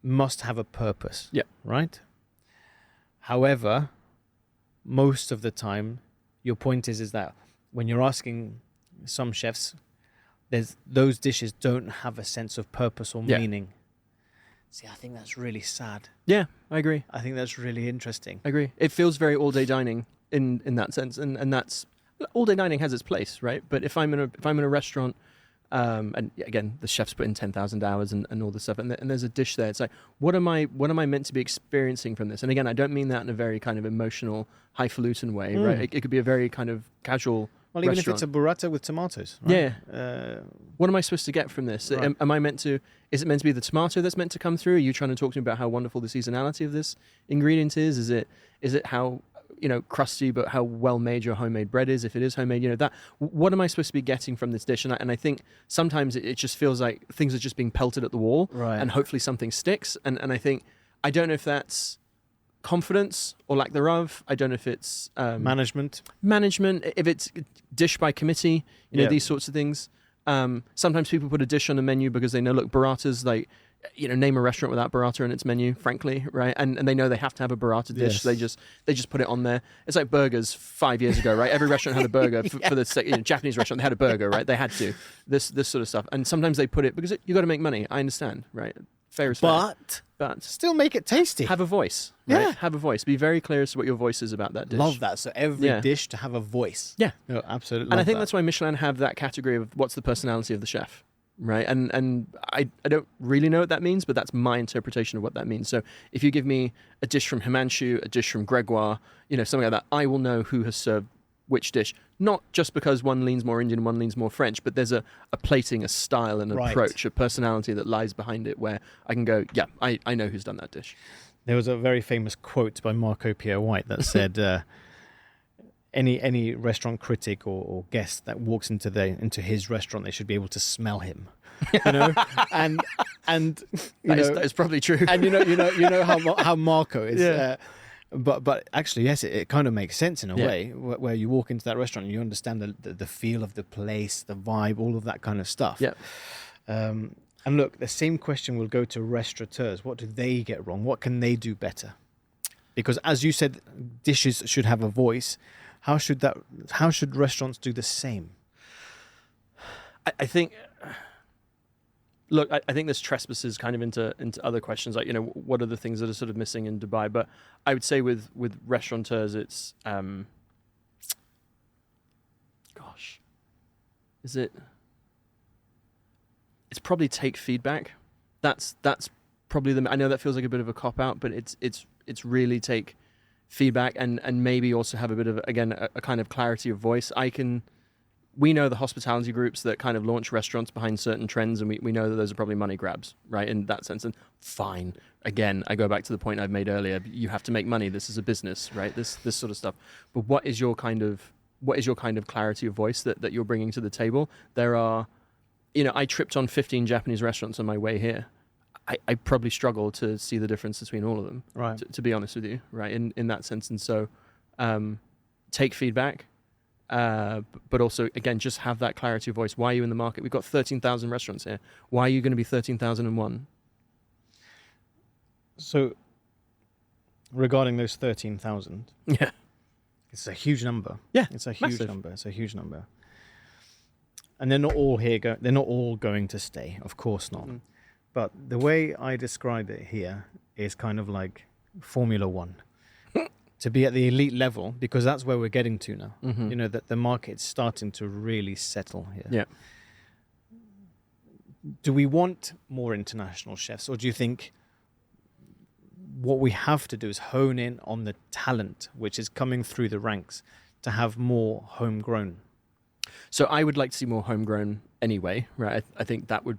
must have a purpose. Yeah. Right? However, most of the time, your point is that when you're asking some chefs, those dishes don't have a sense of purpose or meaning. See, I think that's really sad. Yeah, I agree. I think that's really interesting. I agree. It feels very all-day dining in that sense, and that's all-day dining has its place, right? But if I'm in a restaurant, and again, the chef's put in 10,000 hours and all this stuff, and there's a dish there. It's like, what am I meant to be experiencing from this? And again, I don't mean that in a very kind of emotional, highfalutin way, right? It could be a very kind of casual. Well, even restaurant. If it's a burrata with tomatoes, right? Yeah. What am I supposed to get from this? Right. Am I meant to? Is it meant to be the tomato that's meant to come through? Are you trying to talk to me about how wonderful the seasonality of this ingredient is? Is it how crusty but how well made your homemade bread is? If it is homemade, that. What am I supposed to be getting from this dish? And I think sometimes it just feels like things are just being pelted at the wall, right? And hopefully something sticks. And I think I don't know if that's confidence or lack thereof. I don't know if it's management, if it's dish by committee, these sorts of things. Sometimes people put a dish on a menu because they know, look, burrata's like, name a restaurant without burrata in its menu, frankly, right? And they know they have to have a burrata dish. Yes. They just put it on there. It's like burgers 5 years ago, right? Every restaurant had a burger for the Japanese restaurant. They had a burger, right? They had to. This sort of stuff. And sometimes they put it because you got to make money. I understand, right? Fair is fair. But still make it tasty. Have a voice, right? Yeah. Have a voice. Be very clear as to what your voice is about that dish. Love that. So every dish to have a voice. Yeah. No, absolutely. And I think that's why Michelin have that category of what's the personality of the chef, right? And I don't really know what that means, but that's my interpretation of what that means. So if you give me a dish from Himanshu, a dish from Gregoire, something like that, I will know who has served which dish. Not just because one leans more Indian, one leans more French, but there's a plating, a style, an approach, a personality that lies behind it where I can go, yeah, I know who's done that dish. There was a very famous quote by Marco Pierre White that said, any restaurant critic or guest that walks into his restaurant, they should be able to smell him. And that is probably true. And you know how Marco is. Yeah. But actually, yes, it kind of makes sense in a way where you walk into that restaurant and you understand the feel of the place, the vibe, all of that kind of stuff. Yeah. And look, the same question will go to restaurateurs. What do they get wrong? What can they do better? Because as you said, dishes should have a voice. How should restaurants do the same? I think. Look, I think this trespasses kind of into other questions, like, what are the things that are sort of missing in Dubai? But I would say with restaurateurs, it's, it's probably take feedback. That's probably I know that feels like a bit of a cop out, but it's really take feedback and maybe also have a bit of, again, a kind of clarity of voice. We know the hospitality groups that kind of launch restaurants behind certain trends, and we know that those are probably money grabs, right? In that sense, and fine. Again, I go back to the point I've made earlier. You have to make money. This is a business, right? This sort of stuff. But what is your kind of clarity of voice that you're bringing to the table? There are, I tripped on 15 Japanese restaurants on my way here. I probably struggle to see the difference between all of them, right? To be honest with you, right? In that sense, and so take feedback. But also, again, just have that clarity of voice. Why are you in the market? We've got 13,000 restaurants here. Why are you going to be 13,001? So, regarding those 13,000, it's a huge number. Yeah, it's a huge number. It's a huge number. And they're not all here. They're not all going to stay. Of course not. Mm. But the way I describe it here is kind of like Formula One. To be at the elite level, because that's where we're getting to now. Mm-hmm. That the market's starting to really settle here. Yeah. do we want more international chefs, or do you think what we have to do is hone in on the talent which is coming through the ranks to have more homegrown? So I would like to see more homegrown anyway, right? I think that would,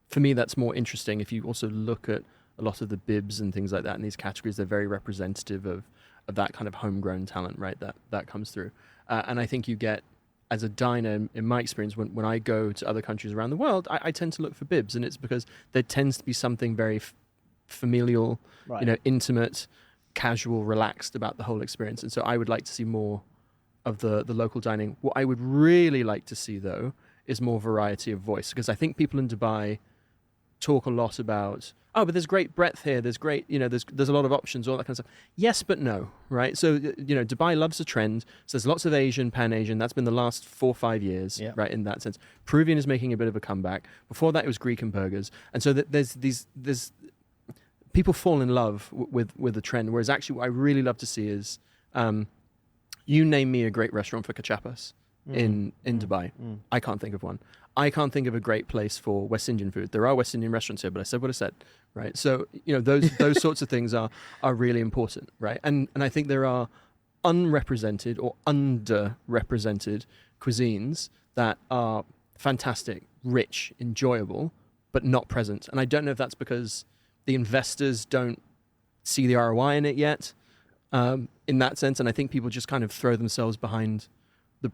for me, that's more interesting. If you also look at a lot of the bibs and things like that in these categories, they're very representative of that kind of homegrown talent, right? That comes through. And I think you get, as a diner, in my experience, when I go to other countries around the world, I tend to look for bibs, and it's because there tends to be something very familial, right, intimate, casual, relaxed about the whole experience. And so I would like to see more of the local dining. What I would really like to see, though, is more variety of voice, because I think people in Dubai talk a lot about, but there's great breadth here, there's great, there's a lot of options, all that kind of stuff. Yes, but no, right? So, Dubai loves a trend. So there's lots of Asian, Pan-Asian. That's been the last 4 or 5 years, right, in that sense. Peruvian is making a bit of a comeback. Before that, it was Greek and burgers. And so there's people fall in love with the trend, whereas actually what I really love to see is, you name me a great restaurant for cachapas in Dubai. I can't think of one. I can't think of a great place for West Indian food. There are West Indian restaurants here, but I said what I said, right? So, those sorts of things are really important, right? And I think there are unrepresented or underrepresented cuisines that are fantastic, rich, enjoyable, but not present. And I don't know if that's because the investors don't see the ROI in it yet, in that sense. And I think people just kind of throw themselves behind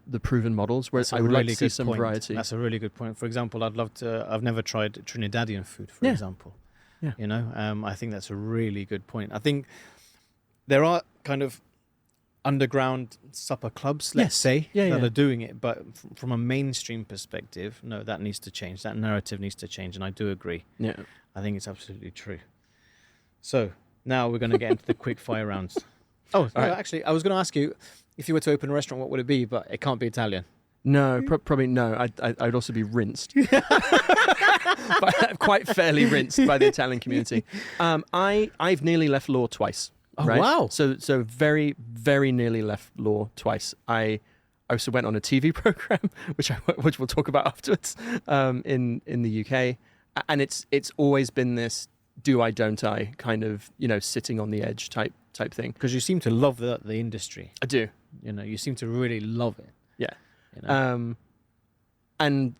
the proven models, whereas I would like to see some variety. That's a really good point. For example, I've never tried Trinidadian food, for example. Yeah. I think that's a really good point. I think there are kind of underground supper clubs, let's say, that are doing it, but from a mainstream perspective, no, that needs to change. That narrative needs to change, and I do agree. Yeah. I think it's absolutely true. So now we're going to get into the quick fire rounds. Oh, no, right. Actually, I was going to ask you, if you were to open a restaurant, what would it be? But it can't be Italian. No, probably no. I'd also be rinsed. Quite fairly rinsed by the Italian community. I've nearly left law twice. Oh, right? Wow. So very, very nearly left law twice. I also went on a TV program, which we'll talk about afterwards, in the UK. And it's always been this do I, don't I kind of, sitting on the edge type thing. Because you seem to love the industry. I do. You seem to really love it. Yeah. And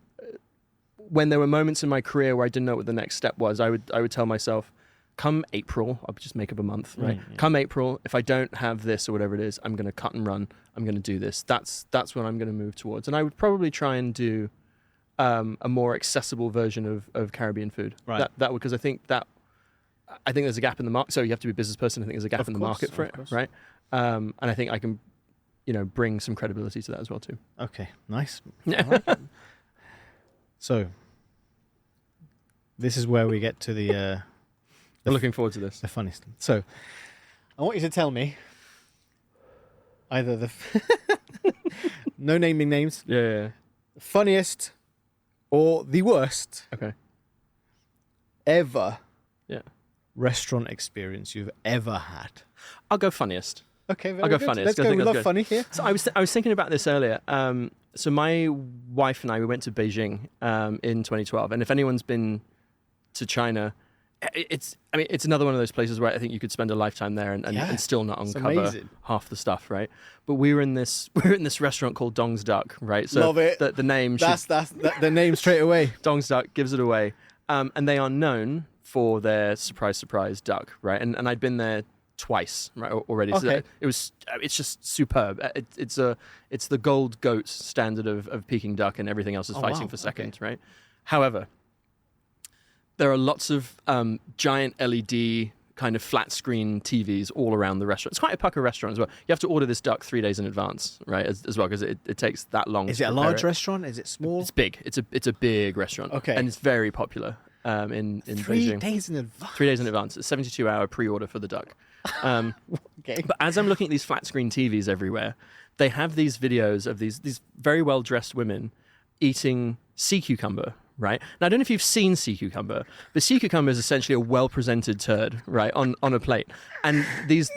when there were moments in my career where I didn't know what the next step was, I would tell myself, come April, I'll just make up a month, right? Yeah. Come April, if I don't have this or whatever it is, I'm going to cut and run. I'm going to do this. That's what I'm going to move towards. And I would probably try and do a more accessible version of Caribbean food. Right. That because I think there's a gap in the market. So you have to be a business person. I think there's a gap in the market for it, right? And I think I can, bring some credibility to that as well too. Okay, nice. Like so, this is where we get to the I'm looking forward to this. The funniest. So, I want you to tell me either the no naming names. Yeah. Funniest or the worst. Okay. Ever. Yeah. Restaurant experience you've ever had. I'll go funniest. Okay, I'll go good. funniest. Let's go. We love funny here. So I was thinking about this earlier. So my wife and I, we went to Beijing in 2012, and if anyone's been to China, it's another one of those places where I think you could spend a lifetime there and still not uncover half the stuff, right? But we were in this restaurant called Dong's Duck, right? So love it. The name. That's the name straight away. Dong's Duck gives it away, and they are known for their surprise duck, right? And I'd been there twice, right, already. Okay. So it's just superb. It's the gold goat standard of Peking duck, and everything else is fighting for second, right? However, there are lots of giant LED kind of flat screen TVs all around the restaurant. It's quite a pucker restaurant as well. You have to order this duck 3 days in advance, right, as well, because it takes that long. Is it a large restaurant? Is it small? It's big. It's a big restaurant. Okay. And it's very popular in Beijing. 3 days in advance? 3 days in advance. It's a 72-hour pre-order for the duck. Okay. But as I'm looking at these flat screen TVs everywhere, they have these videos of these very well-dressed women eating sea cucumber, right? Now, I don't know if you've seen sea cucumber, but sea cucumber is essentially a well-presented turd, right, on a plate. And these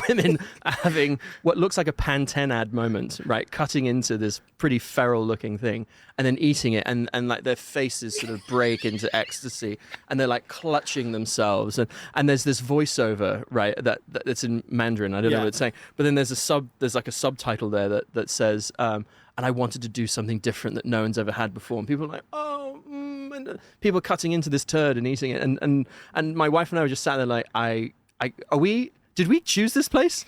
women are having what looks like a Pantene ad moment, right, cutting into this pretty feral-looking thing and then eating it, and like their faces sort of break into ecstasy, and they're like clutching themselves. And there's this voiceover, right, that's in Mandarin. I don't know what it's saying, but then there's like a subtitle there that says, and I wanted to do something different that no one's ever had before. And people are like, and people cutting into this turd and eating it. And my wife and I were just sat there like, did we choose this place?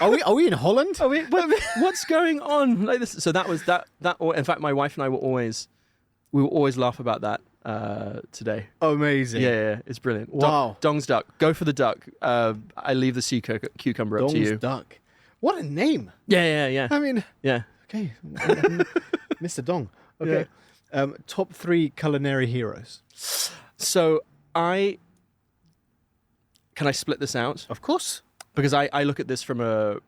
Are we in Holland? What's going on? Like this. So that was that. In fact, my wife and I we will always laugh about that today. Amazing. Yeah, it's brilliant. Wow. Dong's duck. Go for the duck. I leave the sea cucumber up to you. Dong's duck. What a name. Yeah. I mean, yeah. Okay. Mr. Dong. Okay. Yeah. Top 3 culinary heroes. So can I split this out? Of course. Because I look at this from a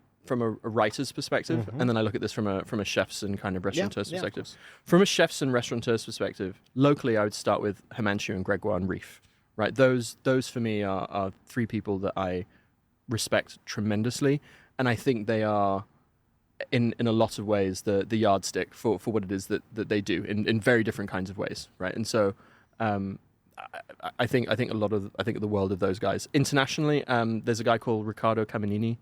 writer's perspective, and then I look at this from a chef's and kind of restaurateur's perspective. From a chef's and restaurateur's perspective, locally I would start with Himanshu and Gregoire and Reef. Right, those for me are 3 people that I respect tremendously, and I think they are in a lot of ways the yardstick for what it is that they do in very different kinds of ways. Right, and so. I think of the world of those guys internationally. There's a guy called Riccardo Caminini,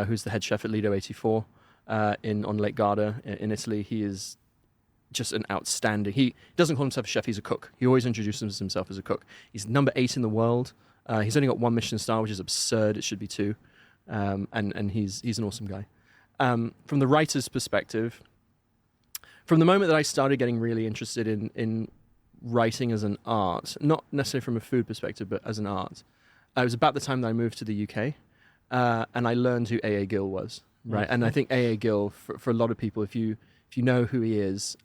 who's the head chef at Lido 84 on Lake Garda in Italy. He is just an outstanding. He doesn't call himself a chef; he's a cook. He always introduces himself as a cook. He's number 8 in the world. He's only got 1 Michelin star, which is absurd. It should be 2, and he's an awesome guy. From the writer's perspective, from the moment that I started getting really interested in writing as an art, not necessarily from a food perspective, but as an art. It was about the time that I moved to the UK, and I learned who A.A. Gill was, right? And I think A.A. Gill, for a lot of people, if you know who he is,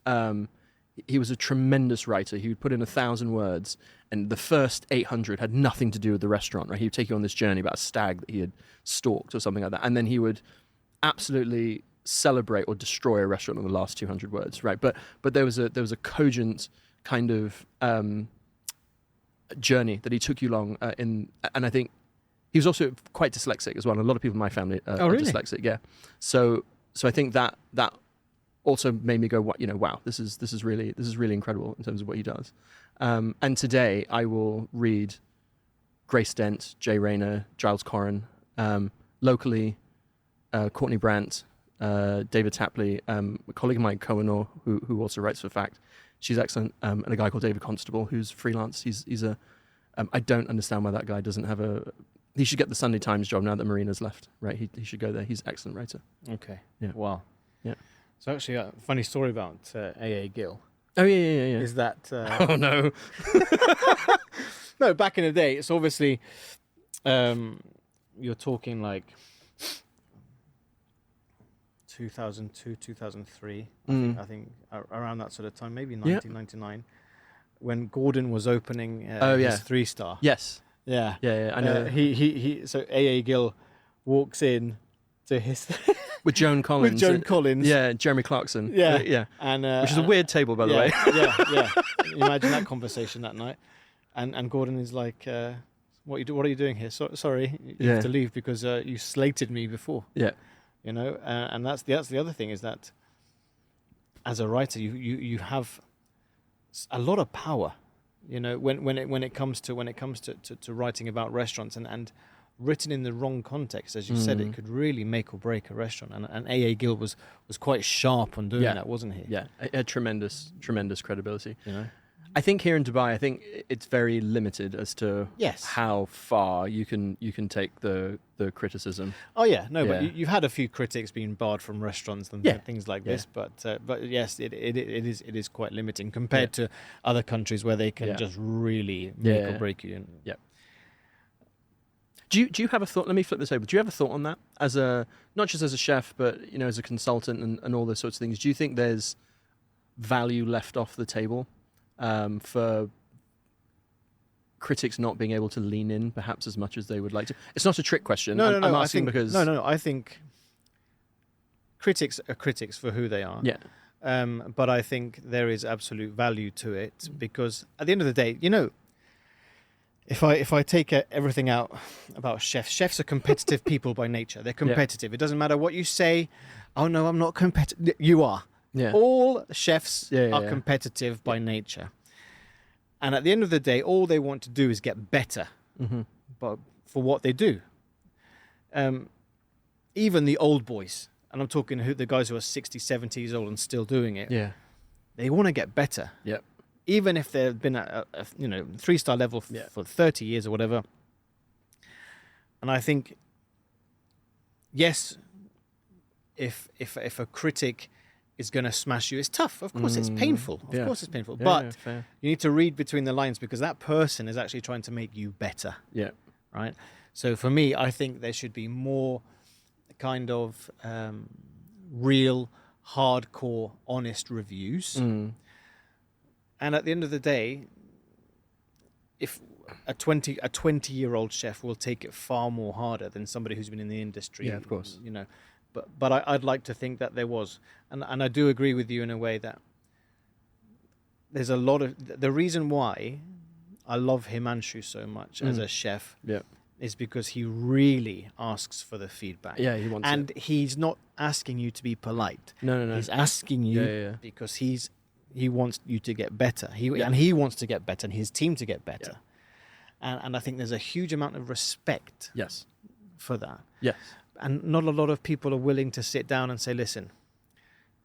he was a tremendous writer. He would put in 1,000 words, and the first 800 had nothing to do with the restaurant, right? He would take you on this journey about a stag that he had stalked or something like that, and then he would absolutely celebrate or destroy a restaurant in the last 200 words, right? But there was a cogent kind of journey that he took you along and I think he was also quite dyslexic as well. And a lot of people in my family are really? Dyslexic, yeah. So I think that also made me go, wow, this is really incredible in terms of what he does. And today I will read Grace Dent, Jay Rayner, Giles Corran, locally Courtney Brandt, David Tapley, a colleague of mine, Cohenor, who also writes for Fact. She's excellent, and a guy called David Constable, who's freelance. He's a I don't understand why that guy doesn't have he should get the Sunday Times job now that Marina's left, right? He should go there. He's an excellent writer. Okay. Yeah. Wow. Yeah. So actually, a funny story about A.A. Gill. Oh yeah. Is that? Oh no. No, back in the day, it's obviously you're talking like 2002, 2003, I think around that sort of time, maybe 1999, when Gordon was opening his 3-star. Yes. Yeah. I know. So A.A. Gill walks in to his with Joan Collins. Yeah, Jeremy Clarkson. Yeah. And which is a weird table, by the way. Yeah. Imagine that conversation that night, and Gordon is like, "What are you doing here? Sorry, you have to leave because you slated me before." Yeah. You know, and that's the other thing is that as a writer, you have a lot of power. You know, when it comes to writing about restaurants and written in the wrong context, as you said, it could really make or break a restaurant. And A.A. Gill was quite sharp on doing that, wasn't he? Yeah, a tremendous credibility. You know, I think here in Dubai, I think it's very limited as to Yes. how far you can take the criticism. Oh yeah, no, Yeah. but you've had a few critics being barred from restaurants and things like this. But yes, it is quite limiting compared to other countries where they can just really make or break you. Yeah. Do you have a thought? Let me flip this over. Do you have a thought on that as not just as a chef, but as a consultant and all those sorts of things? Do you think there's value left off the table for critics not being able to lean in perhaps as much as they would like to? It's not a trick question. No, I'm asking because no. I think critics are critics for who they are. Yeah. But I think there is absolute value to it, because at the end of the day, if I take everything out about chefs are competitive people by nature. They're competitive. It doesn't matter what you say. Oh no, I'm not competitive. You are. Yeah. All chefs are competitive by nature. And at the end of the day, all they want to do is get better but for what they do. Even the old boys, and I'm talking the guys who are 60, 70 years old and still doing it, they want to get better. Yep. Even if they've been at a 3-star level for 30 years or whatever. And I think, yes, if a critic is going to smash you, it's tough. Of course, it's painful. Of course, it's painful. But you need to read between the lines, because that person is actually trying to make you better. Yeah. Right. So for me, I think there should be more kind of real, hardcore, honest reviews. And at the end of the day, if a 20-year-old chef will take it far more harder than somebody who's been in the industry. Yeah, of course. But I'd like to think that there was, and I do agree with you in a way that there's a lot of the reason why I love Himanshu so much as a chef. Is because he really asks for the feedback. Yeah, he wants and it. He's not asking you to be polite. No. He's asking you because he wants you to get better. And he wants to get better, and his team to get better. And I think there's a huge amount of respect for that. Yes. And not a lot of people are willing to sit down and say, listen,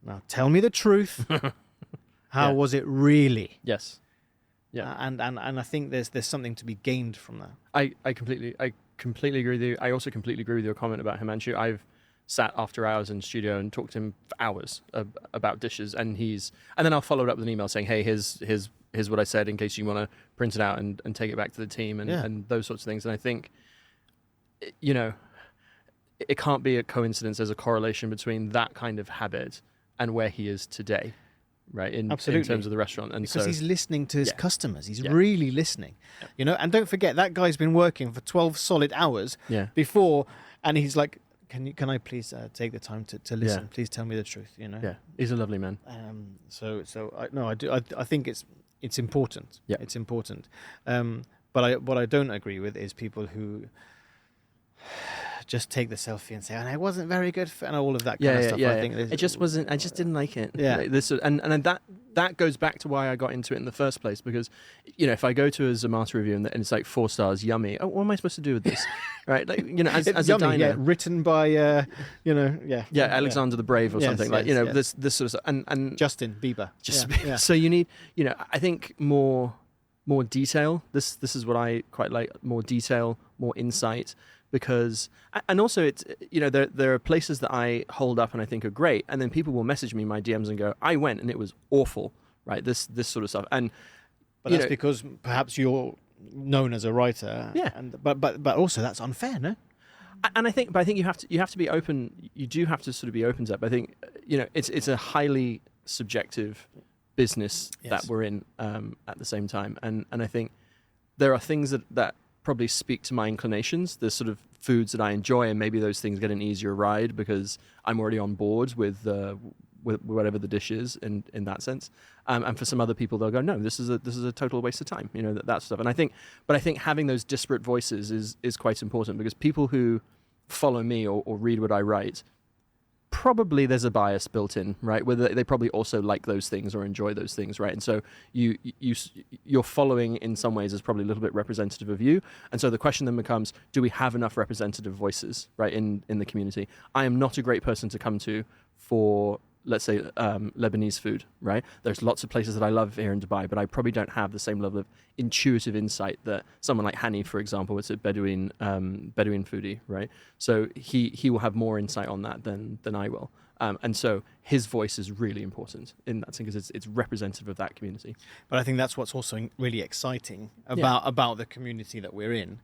now tell me the truth. How was it really? Yes. Yeah. And I think there's something to be gained from that. I completely agree with you. I also completely agree with your comment about Himanshu. I've sat after hours in studio and talked to him for hours about dishes, and then I'll follow it up with an email saying, hey, here's what I said, in case you want to print it out and take it back to the team and those sorts of things. And I think, it can't be a coincidence. There's a correlation between that kind of habit and where he is today, right? In terms of the restaurant. And because he's listening to his customers. He's really listening, and don't forget that guy's been working for 12 solid hours before. And he's like, can I please take the time to listen? Please tell me the truth, Yeah. He's a lovely man. I think it's important. Yeah. It's important. But what I don't agree with is people who just take the selfie and say, and it wasn't very good, and all of that kind of stuff. I think it just wasn't. I just didn't like it. Yeah. And that goes back to why I got into it in the first place, because if I go to a Zomato review and it's like 4 stars, yummy. Oh, what am I supposed to do with this? Right? Like as yummy, a diner, written by Alexander the Brave or something this sort of stuff. And Justin Bieber. So you need I think more detail. This is what I quite like: more detail, more insight. Because, and also it's, there are places that I hold up and I think are great, and then people will message me in my DMs and go, I went and it was awful, right? This sort of stuff. But that's because perhaps you're known as a writer. Yeah. But also that's unfair, no? And I think you have to be open. You do have to sort of be open to that. But I think, it's a highly subjective business that we're in at the same time. And I think there are things that probably speak to my inclinations. There's sort of foods that I enjoy, and maybe those things get an easier ride because I'm already on board with whatever the dish is in that sense. And for some other people, they'll go, no, this is a total waste of time, that stuff. And I think having those disparate voices is quite important, because people who follow me or read what I write, probably there's a bias built in, right? Whether they probably also like those things or enjoy those things, right? And so your following in some ways is probably a little bit representative of you. And so the question then becomes, do we have enough representative voices, right, in the community? I am not a great person to come to for, let's say, Lebanese food, right? There's lots of places that I love here in Dubai, but I probably don't have the same level of intuitive insight that someone like Hani, for example, it's a Bedouin foodie, right? So he will have more insight on that than I will. And so his voice is really important in that sense, because it's representative of that community. But I think that's what's also really exciting about the community that we're in,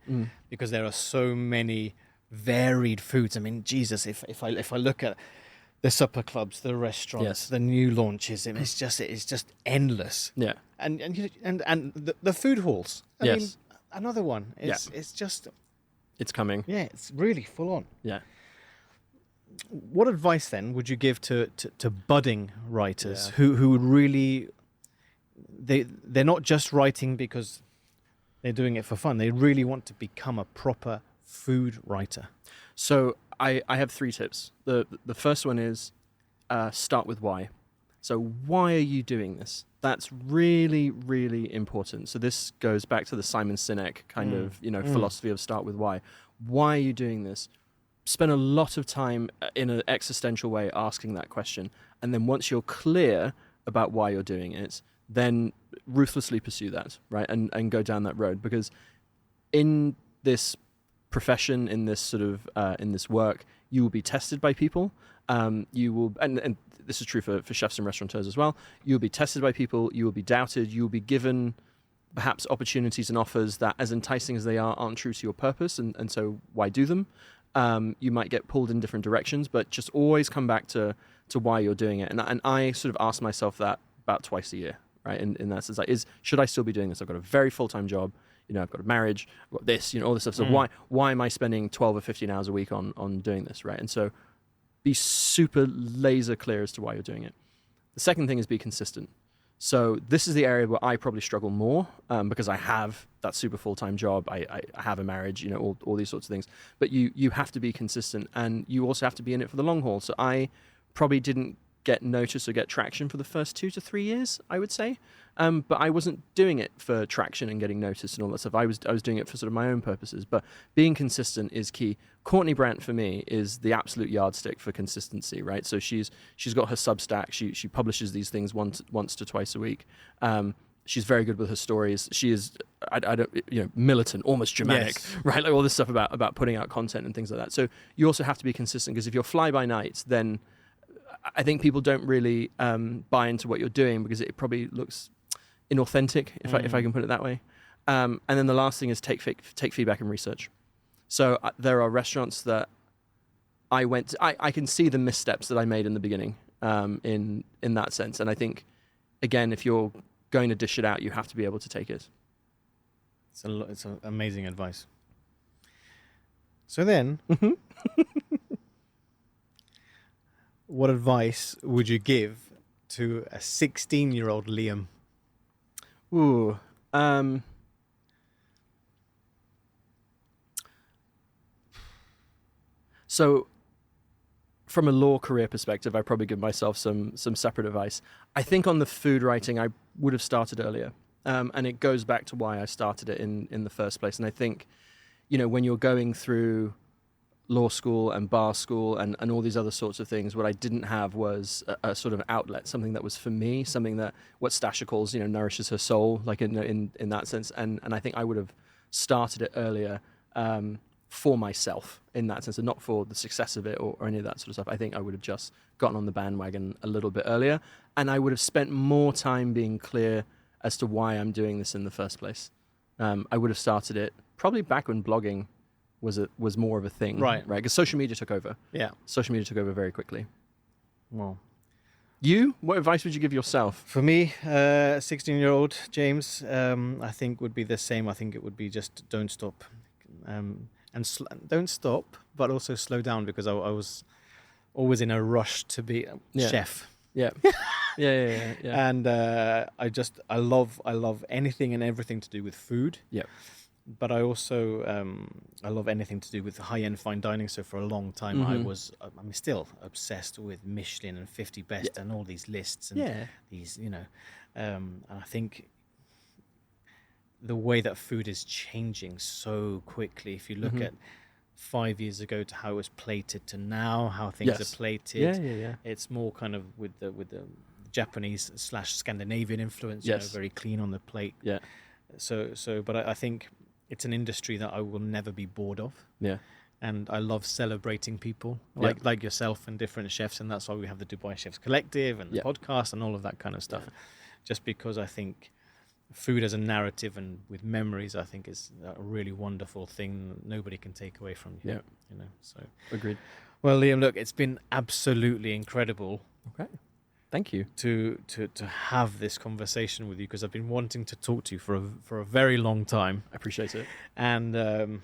because there are so many varied foods. I mean, Jesus, if I look at the supper clubs, the restaurants, the new launches, it's just endless. Yeah. And the food halls. I mean, another one. It's just, it's coming. Yeah, it's really full on. Yeah. what advice then would you give to budding writers who would really, they're not just writing because they're doing it for fun. They really want to become a proper food writer. So I have 3 tips. The first one is start with why. So why are you doing this? That's really, really important. So this goes back to the Simon Sinek kind of, philosophy of start with why. Why are you doing this? Spend a lot of time in an existential way asking that question. And then once you're clear about why you're doing it, then ruthlessly pursue that, right? And go down that road. Because in this profession, in this sort of, in this work, you will be tested by people. You will, and this is true for chefs and restaurateurs as well. You will be tested by people. You will be doubted. You will be given perhaps opportunities and offers that, as enticing as they are, aren't true to your purpose. And so why do them? You might get pulled in different directions, but just always come back to why you're doing it. And I sort of ask myself that about twice a year, right? In that sense, like, should I still be doing this? I've got a very full-time job. I've got a marriage, I've got this, all this stuff. So why am I spending 12 or 15 hours a week on doing this, right? And so be super laser clear as to why you're doing it. The second thing is be consistent. So this is the area where I probably struggle more because I have that super full-time job. I have a marriage, all these sorts of things. But you have to be consistent, and you also have to be in it for the long haul. So I probably didn't get notice or get traction for the first 2 to 3 years, I would say. But I wasn't doing it for traction and getting noticed and all that stuff. I was doing it for sort of my own purposes. But being consistent is key. Courtney Brandt, for me, is the absolute yardstick for consistency, right? So she's got her Substack. She publishes these things once to twice a week. She's very good with her stories. She is, I don't, militant, almost Germanic, right? Like all this stuff about putting out content and things like that. So you also have to be consistent, because if you're fly by night, then I think people don't really buy into what you're doing, because it probably looks inauthentic, if I can put it that way. And then the last thing is take feedback and research. So there are restaurants that I can see the missteps that I made in the beginning in that sense. And I think, again, if you're going to dish it out, you have to be able to take it. It's amazing advice. So then, what advice would you give to a 16-year-old Liam? Ooh. So from a law career perspective, I probably give myself some separate advice. I think on the food writing, I would have started earlier. And it goes back to why I started it in the first place. And I think, when you're going through law school and bar school and all these other sorts of things, what I didn't have was a sort of outlet, something that was for me, something that what Stasha calls, nourishes her soul, like in that sense. And I think I would have started it earlier for myself in that sense, and not for the success of it or any of that sort of stuff. I think I would have just gotten on the bandwagon a little bit earlier, and I would have spent more time being clear as to why I'm doing this in the first place. I would have started it probably back when blogging was more of a thing, right? Because social media took over. Yeah, social media took over very quickly. Well, what advice would you give yourself? For me, 16-year-old James, I think would be the same. I think it would be just don't stop, don't stop, but also slow down, because I was always in a rush to be a chef. Yeah. Yeah. And I love anything and everything to do with food. Yeah. But I also I love anything to do with high-end fine dining. So for a long time, I'm still obsessed with Michelin and 50 Best and all these lists and these, and I think the way that food is changing so quickly. If you look at 5 years ago to how it was plated to now, how things are plated, it's more kind of with the Japanese / Scandinavian influence, very clean on the plate. Yeah. So, but I think it's an industry that I will never be bored of. Yeah. And I love celebrating people like yourself and different chefs. And that's why we have the Dubai Chefs Collective and the podcast and all of that kind of stuff. Yeah. Just because I think food as a narrative and with memories, I think is a really wonderful thing nobody can take away from you. Yeah. So agreed. Well, Liam, look, it's been absolutely incredible. Okay. Thank you. To have this conversation with you, because I've been wanting to talk to you for a very long time. I appreciate it. And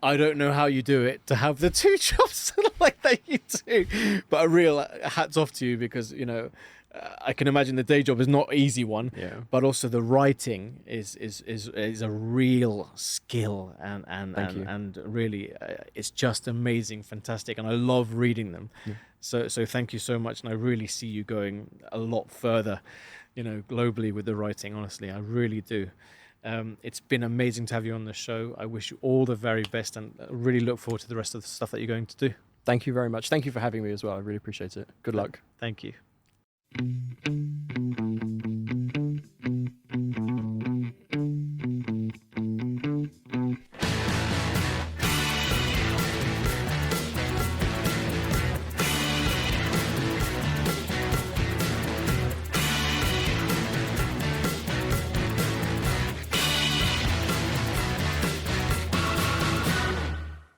I don't know how you do it to have the two jobs like that you do. But a real hats off to you, because, you know, I can imagine the day job is not an easy one, but also the writing is a real skill, and really it's just amazing, fantastic, and I love reading them. So thank you so much, and I really see you going a lot further, you know, globally with the writing. Honestly, I really do. It's been amazing to have you on the show. I wish you all the very best, and really look forward to the rest of the stuff that you're going to do. Thank you very much. Thank you for having me as well. I really appreciate it. Good luck. Thank you.